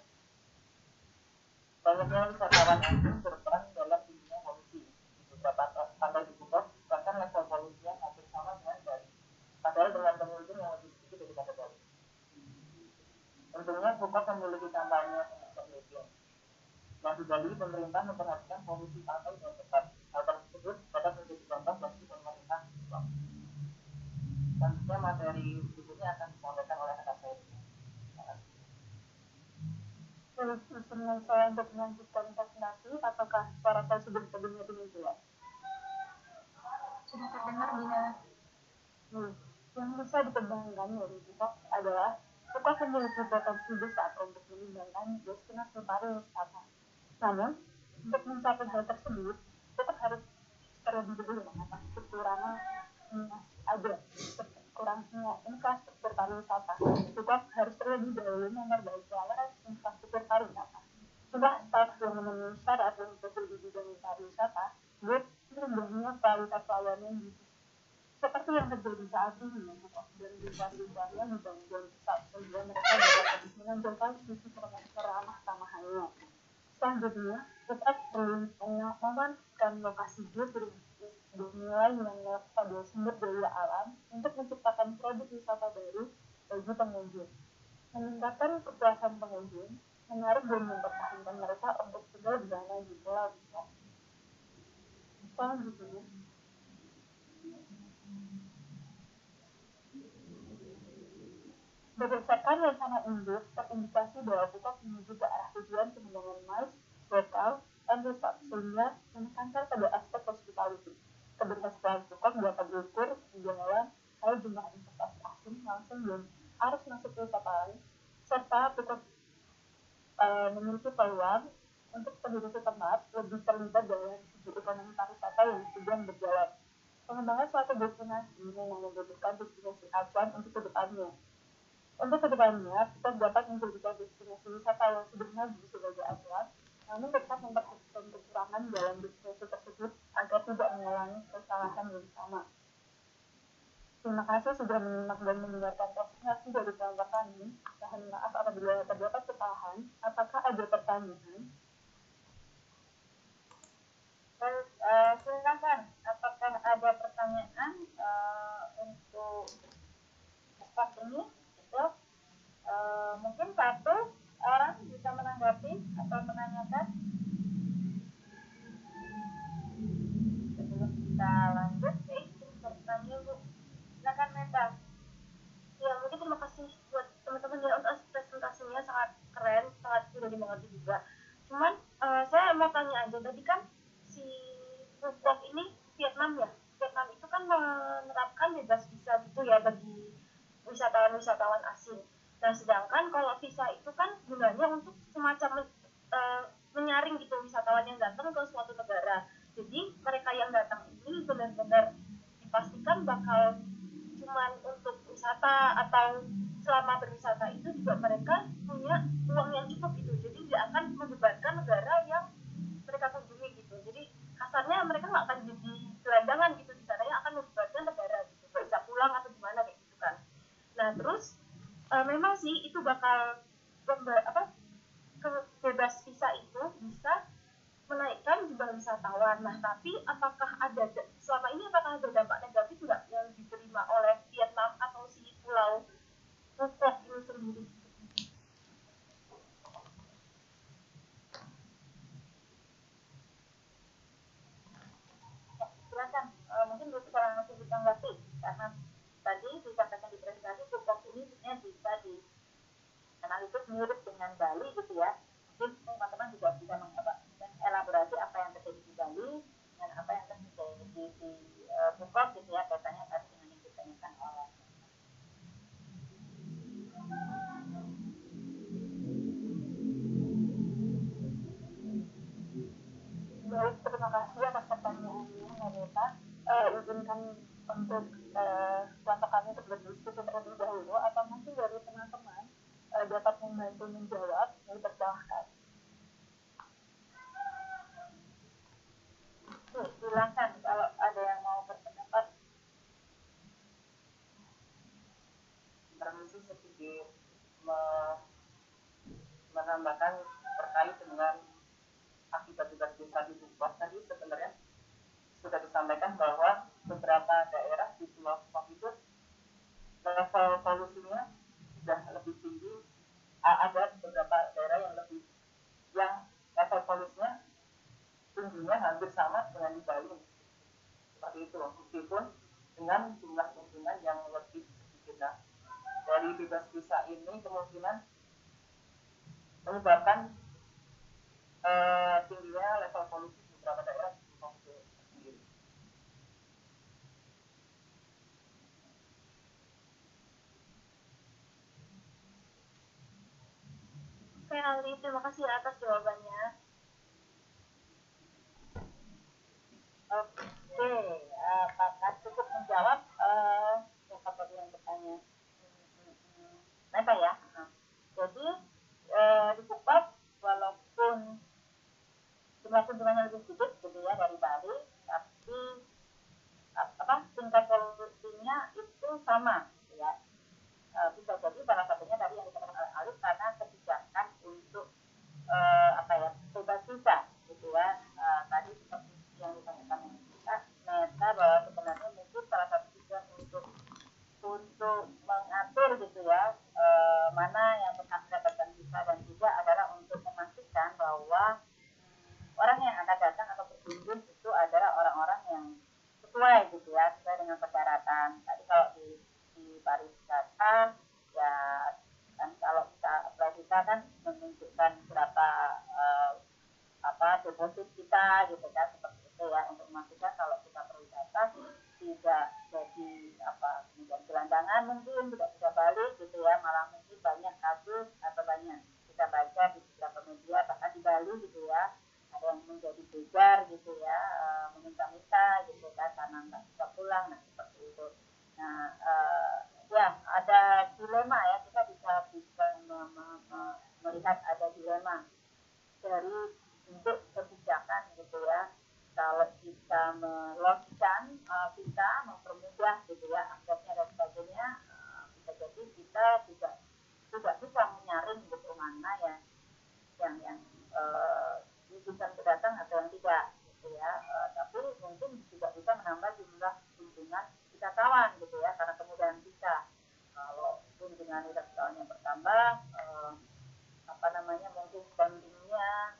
Banyaknya wisatawan asing berperan dalam tingginya polusi. Di beberapa pantai di Bukop, bahkan level polusinya hampir sama dengan Bali, padahal dengan pengunjung yang lebih sedikit daripada Bali. Untungnya Bukop memiliki kampanye pengecek medium. Yang di Bali, pemerintah memperhatikan polusi pantai dengan ketat. Hal tersebut dapat menjadi contoh bagi pemerintah Bukop. Dan dengan saya untuk melanjutkan presentasi, apakah suara saya sudah terdengar dengan jelas? Sudah terdengar Dina. Yang bisa dikembangkan dari kita adalah kita memiliki potensi besar untuk mengembangkan destinasi pariwisata. Namun, untuk mencapai hal tersebut, kita harus terlebih dahulu mengatasi kekurangan ada kurangnya infrastruktur pariwisata. Kita harus terlebih dahulu memperbaiki alat infrastruktur pariwisata. Sudah staf yang memenuhi syarat untuk di bidang pariwisata, berubahnya kualitas layanan seperti yang terjadi saat ini, dan siswa-siswanya dibangun sehingga mereka dapat menonjolkan sisi keramah tamahannya. Selanjutnya, kita perlu memanfaatkan lokasi geografis bernilai yang melekat pada sumber daya alam untuk menciptakan produk wisata baru bagi pengunjung, meningkatkan kepuasan pengunjung, menarik dan mempertahankan mereka untuk tinggal di sana di Pulau Jawa. Selanjutnya, berdasarkan rencana induk, terindikasi bahwa kita menuju ke arah tujuan pengembangan MICE, hotel, dan resort, sehingga menekankan pada aspek hospitality. Keberhasilan kita dapat diukur dalam hal jumlah investasi asing langsung dan arus masuk wisatawan, serta kita memiliki peluang untuk penduduk setempat lebih terlibat dalam segi ekonomi pariwisata yang sedang berjalan. Pengembangan suatu destinasi memang membutuhkan destinasi acuan untuk kedepannya. Untuk kedepannya, kita dapat menjadikan destinasi wisata yang sudah maju sebagai acuan, namun tetap memperhatikan kekurangan dalam destinasi tersebut agar tidak mengulangi kesalahan yang sama. Terima kasih sudah menyimak dan mendengarkan presentasi dari kelompok kami. Mohon maaf apabila terdapat kesalahan. Apakah ada pertanyaan? Silakan, apakah ada pertanyaan untuk kelas ini? Itu mungkin satu orang bisa menanggapi atau menanyakan. Sebelum kita lanjut, bertanya Bu. Silakan Meta. Ya, mungkin terima kasih buat teman-teman ya untuk presentasinya, sangat keren, sangat mudah dimengerti juga. Cuman saya mau tanya aja, tadi kan si Phuket ini Vietnam ya, Vietnam itu kan menerapkan bebas visa gitu ya bagi wisatawan-wisatawan asing. Nah, sedangkan kalau visa itu kan gunanya untuk semacam menyaring gitu wisatawan yang datang ke suatu negara. Jadi mereka yang datang ini benar-benar dipastikan bakal cuman untuk wisata atau selama berwisata itu juga mereka punya uang yang cukup gitu. Jadi tidak akan membebankan negara yang mereka kunjungi gitu. Jadi kasarnya mereka nggak akan jadi gelandangan gitu di sana yang akan membebankan negara gitu. Nggak bisa pulang atau gimana kayak gitu kan. Nah terus memang sih itu bakal bebas visa itu bisa menaikkan jumlah wisatawan. Nah, tapi apakah ada selama ini apakah ada dampak negatif nggak yang diterima oleh Vietnam atau si Pulau Phuket ini sendiri? Ya, silakan. Mungkin bisa langsung ditanggapi karena tadi disampaikan di presentasi Phuket ini sebenarnya bisa dianalisis mirip dengan Bali gitu ya. Mungkin teman-teman juga bisa elaborasi apa yang terjadi di Bali dan apa yang terjadi di Phuket gitu ya, kaitannya tadi dengan yang ditanyakan oleh Baik, terima kasih atas pertanyaannya Mbak. Izinkan untuk kelompok kami untuk berdiskusi terlebih dahulu atau mungkin dari teman-teman dapat membantu menjawab, dipersilahkan. Silakan kalau ada yang mau berpendapat. Permisi sedikit menambahkan terkait dengan akibat-akibat desa di Phuket tadi sebenarnya sudah disampaikan bahwa beberapa daerah di Pulau Phuket itu level polusinya sudah lebih tinggi. Ada beberapa daerah yang level polusinya tingginya hampir sama dengan di Bali. Seperti itu, meskipun dengan jumlah kunjungan yang lebih sedikit. Nah, dari bebas visa ini kemungkinan menyebabkan tingginya level polusi di beberapa daerah di Hongkong sendiri. Oke, Aldi, terima kasih atas jawabannya. Oke, apakah cukup menjawab siapa tadi yang bertanya? Mereka ya. Jadi di Kupang walaupun jumlah kunjungannya lebih sedikit gitu ya dari Bali, tapi tingkat polusinya itu sama gitu ya. Bisa jadi salah satunya tadi yang dikatakan oleh Alif karena kebijakan untuk bebas visa gitu ya. Tadi seperti yang disampaikan kita Neta bahwa sebenarnya mungkin salah satu tujuan untuk mengatur gitu ya mana yang berhak mendapatkan visa dan juga adalah untuk memastikan bahwa orang yang akan datang atau berkunjung itu adalah orang-orang yang sesuai gitu ya, sesuai dengan persyaratan. Tadi kalau di pariwisata ya kan kalau kita apply visa kan menunjukkan berapa deposit kita gitu kan, seperti itu ya, untuk memastikan kalau kita berwisata tidak jadi kemudian gelandangan, mungkin tidak bisa balik gitu ya, malah mungkin banyak kasus atau banyak kita baca di beberapa media bahkan di Bali gitu ya, ada yang menjadi begal gitu ya, meminta-minta gitu kan karena nggak bisa pulang, nah seperti itu. Nah ya ada dilema ya, kita bisa melihat ada dilema dari bentuk kebijakan gitu ya. Kalau kita meloskan kita mempermudah gitu ya aksesnya dan sebagainya, bisa jadi kita juga tidak bisa menyaring gitu mana yang bisa datang atau yang tidak gitu ya. Tapi mungkin juga bisa menambah jumlah kunjungan wisatawan gitu ya, karena kemudahan kita. Kalau kunjungan wisatawannya bertambah, mungkin spendingnya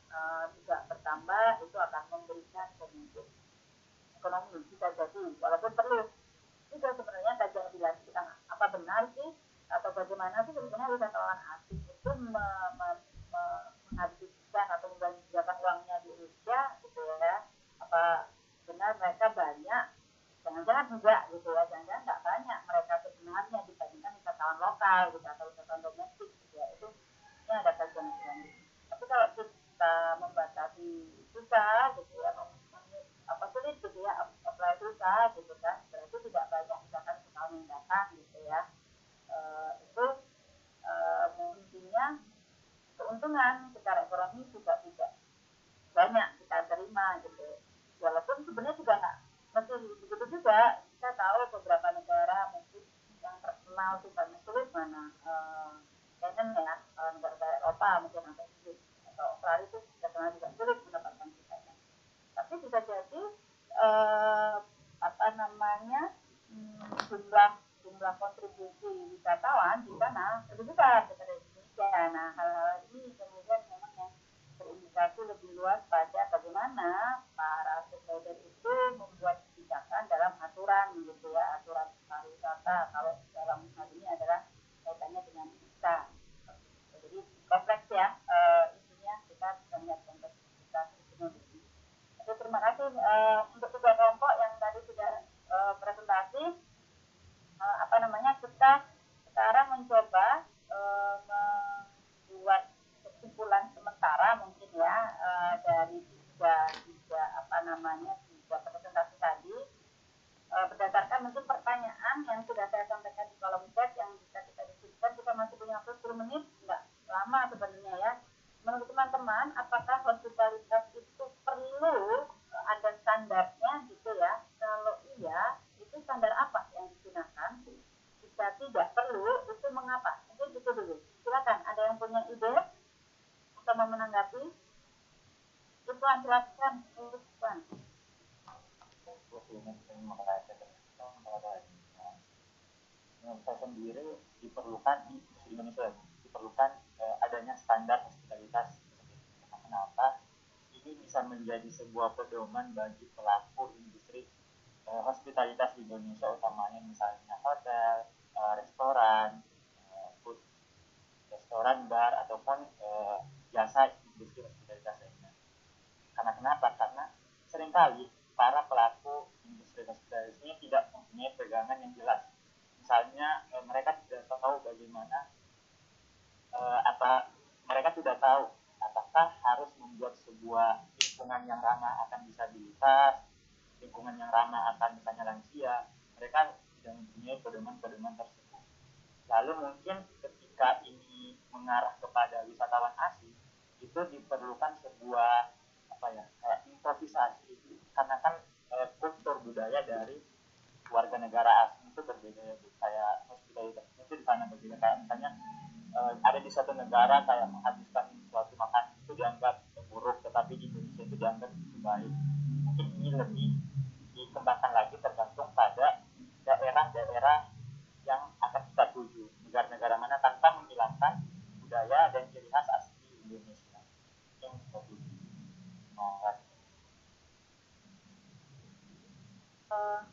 juga bertambah, itu akan memberikan benefit ekonomi, bisa jadi, walaupun perlu juga sebenarnya kajian lebih lanjut tentang apa benar sih atau bagaimana sih sebenarnya wisatawan asing itu menghabiskan atau membelanjakan uangnya di Indonesia gitu ya, apa benar mereka banyak, jangan-jangan enggak gitu ya, jangan-jangan enggak banyak mereka sebenarnya dibandingkan wisatawan lokal gitu atau wisatawan domestik gitu ya. Itu ini ada kajian lebih lanjut. Tapi kalau kita membatasi susah gitu ya, sulit gitu ya apply susah gitu kan, berarti tidak banyak misalkan setahun yang datang gitu ya. Itu mungkinnya keuntungan secara ekonomi juga tidak banyak kita terima gitu, walaupun sebenarnya juga nggak mesti begitu juga. Kita tahu beberapa negara mungkin yang terkenal sifatnya sulit, mana Schengen ya, negara Eropa mungkin atau Inggris atau Australia itu terkenal juga sulit mendapatkan visanya. Tapi bisa jadi jumlah kontribusi wisatawan di sana lebih besar daripada Indonesia. Nah, hal-hal ini kemudian memang yang berindikasi lebih luas pada bagaimana para stakeholder itu membuat kebijakan dalam aturan gitu ya, aturan pariwisata. Kalau dalam hal ini adalah kaitannya dengan visa. Jadi kompleks ya, isunya kita bisa melihat kompleksitas isunya. Oke, terima kasih untuk tiga kelompok yang tadi sudah presentasi. Kita sekarang mencoba membuat kesimpulan sementara mungkin ya dari tiga presentasi tadi, berdasarkan mungkin pertanyaan yang sudah saya sampaikan di kolom chat yang bisa kita diskusikan. Kita masih punya waktu 10 menit, nggak lama sebenarnya ya. Menurut teman-teman, apakah hospitalitas itu perlu ada standarnya gitu ya? Kalau iya, itu standar apa yang digunakan? Jika tidak perlu, itu mengapa? Mungkin itu dulu. Silakan, ada yang punya ide atau mau menanggapi? Irfan, silakan. Irfan. Saya sendiri diperlukan di Indonesia adanya standar hospitalitas. Kenapa? Ini bisa menjadi sebuah pedoman bagi pelaku industri hospitalitas di Indonesia, utamanya misalnya hotel, restoran, food, restoran, bar, ataupun jasa industri hospitalitas lainnya. Karena kenapa? Karena seringkali para pelaku industri hospitality ini tidak mempunyai pegangan yang jelas. Misalnya mereka tidak tahu bagaimana mereka tidak tahu apakah harus membuat sebuah lingkungan yang ramah akan disabilitas, lingkungan yang ramah akan misalnya lansia. Mereka tidak mempunyai pedoman-pedoman tersebut. Lalu mungkin ketika ini mengarah kepada wisatawan asing, itu diperlukan sebuah kayak improvisasi, karena kan kultur budaya dari warga negara asing itu berbeda ya, kayak hospitalitas itu di sana berbeda. Kayak misalnya ada di suatu negara kayak menghabiskan suatu makanan itu dianggap buruk, tetapi di Indonesia itu dianggap baik. Mungkin ini lebih dikembangkan lagi tergantung pada daerah-daerah yang akan kita tuju, negara-negara mana, tanpa menghilangkan budaya dan ciri khas asli Indonesia yang kita tuju.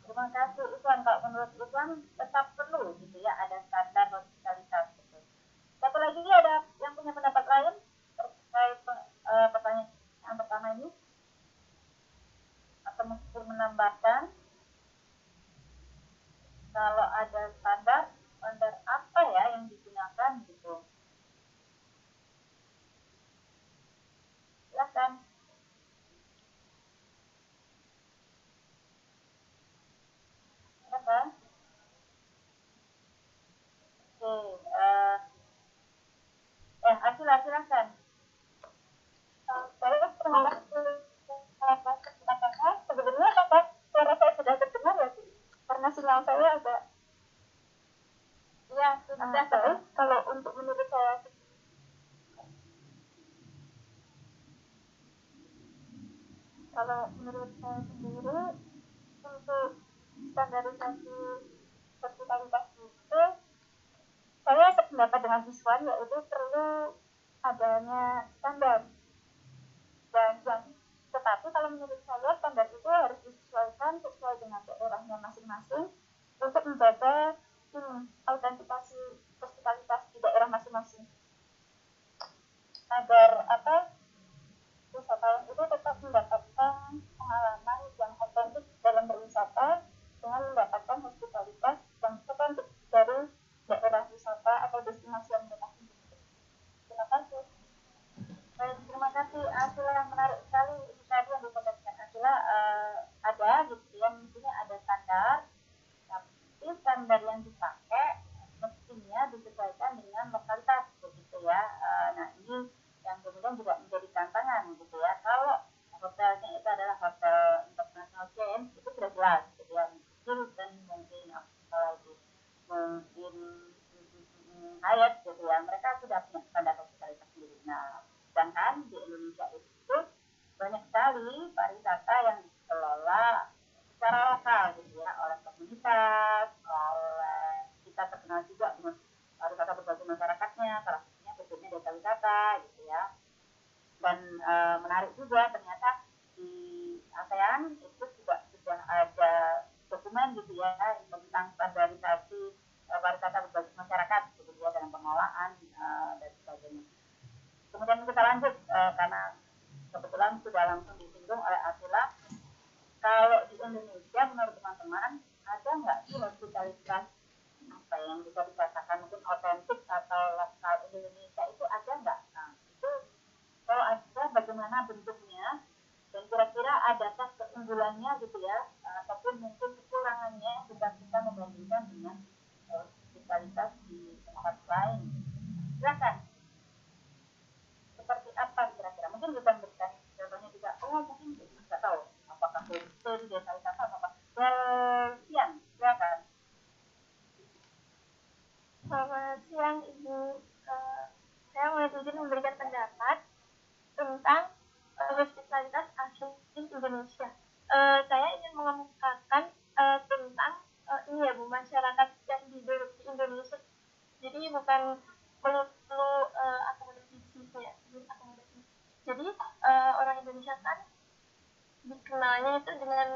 Terima kasih Iswan. Kalau menurut Iswan tetap perlu gitu ya ada standar hospitalitas gitu. Satu lagi ada yang punya pendapat lain terkait pertanyaan yang pertama ini, atau mungkin menambahkan kalau ada standar apa ya yang digunakan gitu. Silakan. Silakan. Oke, Asila silakan. Saya terima kasih sebenarnya suara saya sudah terdengar ya, karena sinyal saya agak ya sudah baik. Kalau untuk menurut saya sendiri untuk standarisasi hospitalitas itu saya sependapat dengan Iswan, yaitu perlu adanya standar. Dan tetapi kalau menurut saya standar itu harus disesuaikan sesuai dengan daerahnya masing-masing untuk menjaga autentikasi hospitalitas di daerah masing-masing, agar wisatawan itu tetap mendapatkan pengalaman yang otentik dalam berwisata dengan mendapatkan hospitalitas yang otentik dari daerah wisata atau destinasi yang mereka tuju. Terima kasih. Baik, terima kasih Asila, yang menarik sekali tadi yang disampaikan Asila. Ada gitu ya, mestinya ada standar, tapi standar yang dipakai mestinya disesuaikan dengan lokalitas begitu ya. Nah ini yang kemudian juga menjadi tantangan gitu ya. Kalau hotelnya itu adalah hotel international chain, itu sudah jelas gitu ya. Mungkin apalagi mungkin Hyatt gitu ya, mereka sudah punya standar hospitalitas sendiri. Nah, sedangkan di Indonesia itu banyak sekali pariwisata yang dikelola secara lokal gitu ya, oleh komunitas, oleh kita terkenal juga dengan pariwisata berbagai masyarakatnya, salah satunya bentuknya desa wisata gitu ya. Dan menarik juga ternyata di ASEAN itu juga sudah ada dokumen gitu ya tentang standarisasi pariwisata berbasis masyarakat gitu ya, dalam pengelolaan dan sebagainya. Kemudian kita lanjut karena kebetulan sudah langsung disinggung oleh Asila. Kalau di Indonesia menurut teman-teman ada nggak sih hospitalitas yang bisa dikatakan mungkin otentik atau lokal Indonesia, itu ada nggak? Nah, itu kalau ada bagaimana bentuknya dan kira-kira adakah keunggulannya gitu ya, ataupun mungkin kekurangannya jika kita membandingkan dengan hospitalitas di tempat lain. Silakan. Seperti apa kira-kira? Mungkin bisa memberikan contohnya juga. Mungkin nggak tahu apakah homestay di desa wisata atau apa. Siang, silakan. Selamat siang Ibu. Saya mau izin memberikan pendapat tentang hospitalitas asli di Indonesia. Saya ingin mengemukakan tentang ini ya Bu, masyarakat yang hidup di Indonesia. Jadi bukan perlu akomodasi ya, akomodasi. Jadi orang Indonesia kan dikenalnya itu dengan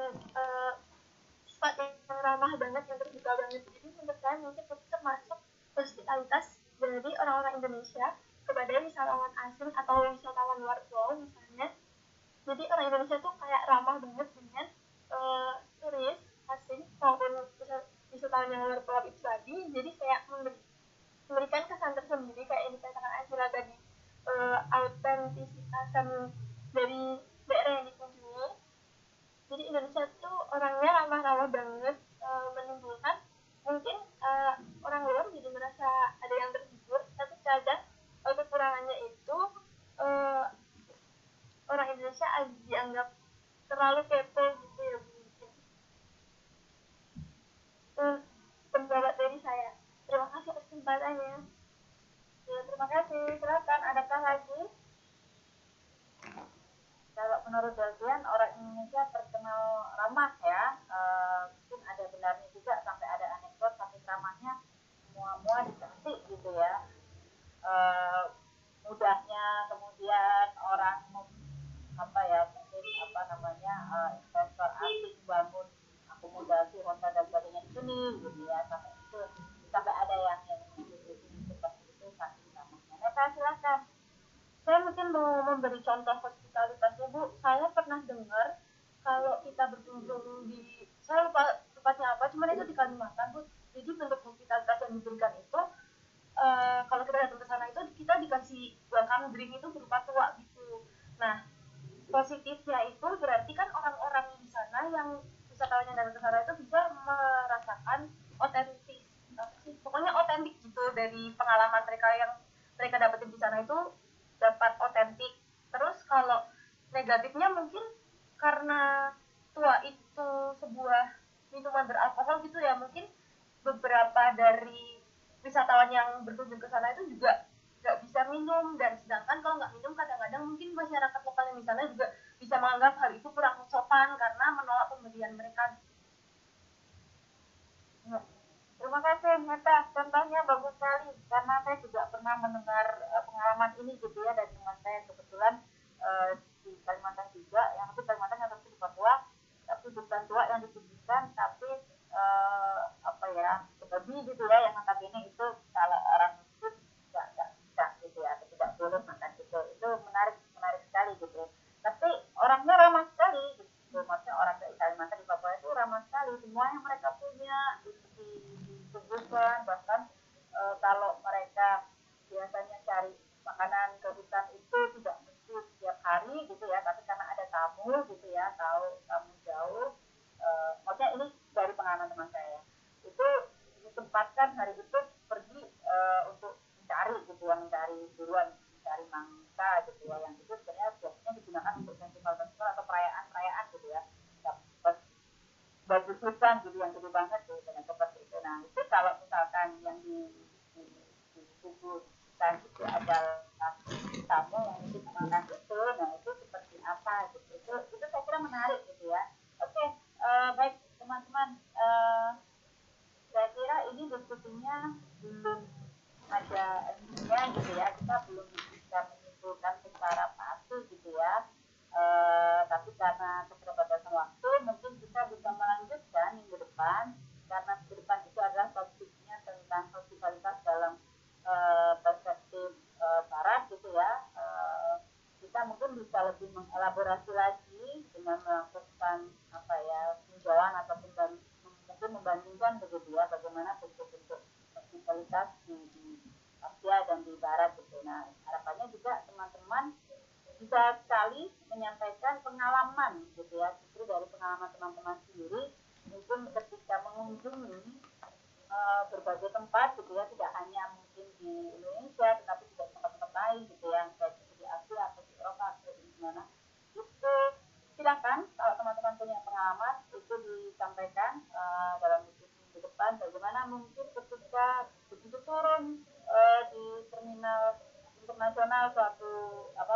sifat yang ramah banget, yang terbuka banget. Jadi menurut saya mungkin itu termasuk hospitalitas dari orang-orang Indonesia kepada wisatawan asing atau wisatawan luar pulau misalnya, Jadi orang Indonesia tuh kayak ramah banget dengan turis asing maupun wisatawan yang luar pulau itu tadi. Jadi kayak memberikan kesan tersendiri kayak yang dikatakan Angela tadi, autentisitasan dari daerah yang dikunjungi. Jadi Indonesia tuh orangnya ramah-ramah banget, menimbulkan mungkin orang luar jadi merasa ada yang terhibur, tapi kadang kekurangannya itu orang Indonesia dianggap terlalu kepo gitu ya mungkin. Pendapat dari saya. Terima kasih atas kesempatannya. Ya, terima kasih. Silakan, adakah lagi? Kalau menurut Delvian, orang Indonesia terkenal ramah ya. Mungkin ada benarnya juga, sampai ada anekdot saking ramahnya semua dikasih gitu ya. Mudahnya kemudian orang investor asing bangun akomodasi hotel dan sebagainya di sini gitu ya, sampai ada yang seperti itu saking ramahnya. Neta, silakan. Saya mungkin mau memberi contoh hospitalitasnya, Bu. Saya pernah dengar kalau kita berkunjung di, saya lupa tempatnya apa, cuman itu di Kalimantan, Bu. Jadi bentuk hospitalitas yang diberikan itu, kalau kita datang ke sana itu kita dikasih welcome drink itu berupa tua gitu. Nah, positifnya itu berarti kan orang-orang di sana yang wisatawan yang datang ke sana itu bisa merasakan pokoknya otentik gitu dari pengalaman mereka yang mereka dapetin di sana itu dapat otentik. Terus kalau negatifnya mungkin karena tua itu sebuah minuman beralkohol gitu ya, mungkin beberapa dari wisatawan yang berkunjung ke sana itu juga nggak bisa minum, dan sedangkan kalau nggak minum kadang-kadang mungkin masyarakat lokal yang di sana juga bisa menganggap hal itu kurang sopan karena menolak pemberian mereka. Terima kasih Neta, contohnya bagus sekali karena saya juga pernah mendengar pengalaman ini gitu ya dari teman saya kebetulan di Kalimantan juga, yang itu Kalimantan yang terus di Papua, tapi bukan tua yang ditujukan, tapi sebabi gitu ya, yang notabene itu kalau orang itu nggak bisa gitu ya, atau tidak boleh makan itu menarik sekali gitu. Tapi orangnya ramah sekali gitu, maksudnya orang dari Kalimantan di Papua itu ramah sekali, semua yang mereka punya disuguhkan, bahkan kalau mereka biasanya cari makanan ke hutan itu tidak mesti setiap hari gitu ya, tapi karena ada tamu gitu ya, tamu jauh, maksudnya ini dari pengalaman teman saya, itu disempatkan hari itu pergi untuk mencari buruan, mencari mangsa gitu ya, yang itu sebenarnya biasanya digunakan untuk festival-festival atau perayaan gitu ya, dapat baju hutan gitu yang gede banget gitu, dengan seperti itu. Nah itu kalau misalkan yang disuguhkan itu adalah tamu yang mungkin makan itu, nah itu seperti apa gitu, itu saya kira menarik gitu ya. Oke, baik teman-teman, saya kira ini diskusinya belum ada endingnya gitu ya, kita belum bisa menyimpulkan secara pasti gitu ya, tapi karena keterbatasan waktu mungkin kita bisa melanjutkan minggu depan, karena minggu depan itu adalah topiknya tentang hospitalitas dalam perspektif barat gitu ya. Kita mungkin bisa lebih mengelaborasi lagi dengan melakukan tinjauan ataupun mungkin membandingkan begitu ya, bagaimana bentuk-bentuk hospitalitas di Asia dan di Barat gitu. Nah harapannya juga teman-teman bisa sekali menyampaikan pengalaman gitu ya, justru dari pengalaman teman-teman sendiri, mungkin ketika mengunjungi berbagai tempat gitu ya, tidak hanya mungkin di Indonesia tetapi juga tempat-tempat lain gitu ya, baik itu di Asia atau di Eropa atau di mana itu, silakan kalau teman-teman punya pengalaman itu disampaikan dalam diskusi minggu depan, bagaimana mungkin ketika begitu turun di terminal internasional suatu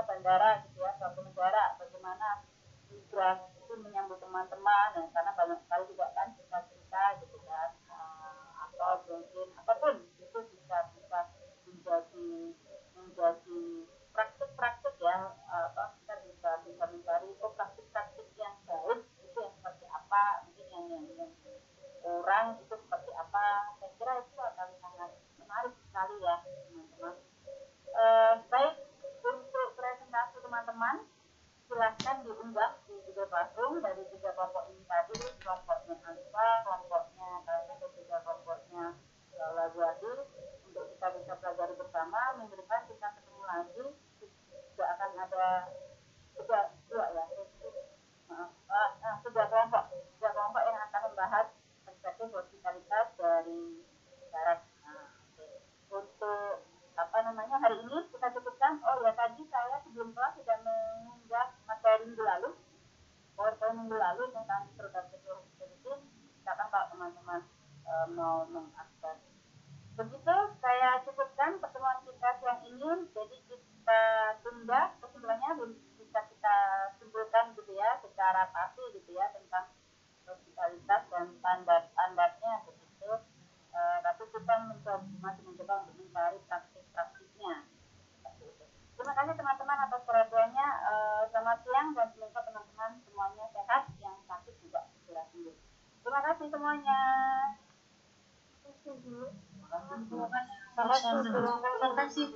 bandara gitu ya, suatu negara, bagaimana imigrasi menyambut teman-teman, ya, karena banyak sekali juga kan cerita-cerita gitu kan, atau mungkin apapun itu bisa menjadi praktik-praktik ya, kita bisa mencari praktik-praktik yang baik itu yang seperti apa, mungkin yang kurang itu seperti apa. Saya kira itu akan sangat menarik sekali ya teman-teman. Baik, untuk presentasi teman-teman silahkan diunduh kegiatan berbagai itu, silakan kalau teman-teman mau mengakses. Begitu saya cukupkan pertemuan kita siang ini, jadi kita tunda kesimpulannya belum bisa kita simpulkan gitu ya secara pasti gitu ya tentang digitalitas dan standar-standarnya begitu. Tapi kita masih mencoba untuk mencari praktik-praktiknya. Terima kasih teman-teman atas perhatiannya. Selamat siang dan semoga teman-teman semuanya sehat, yang sakit juga segera sembuh. Terima kasih semuanya. Terima kasih.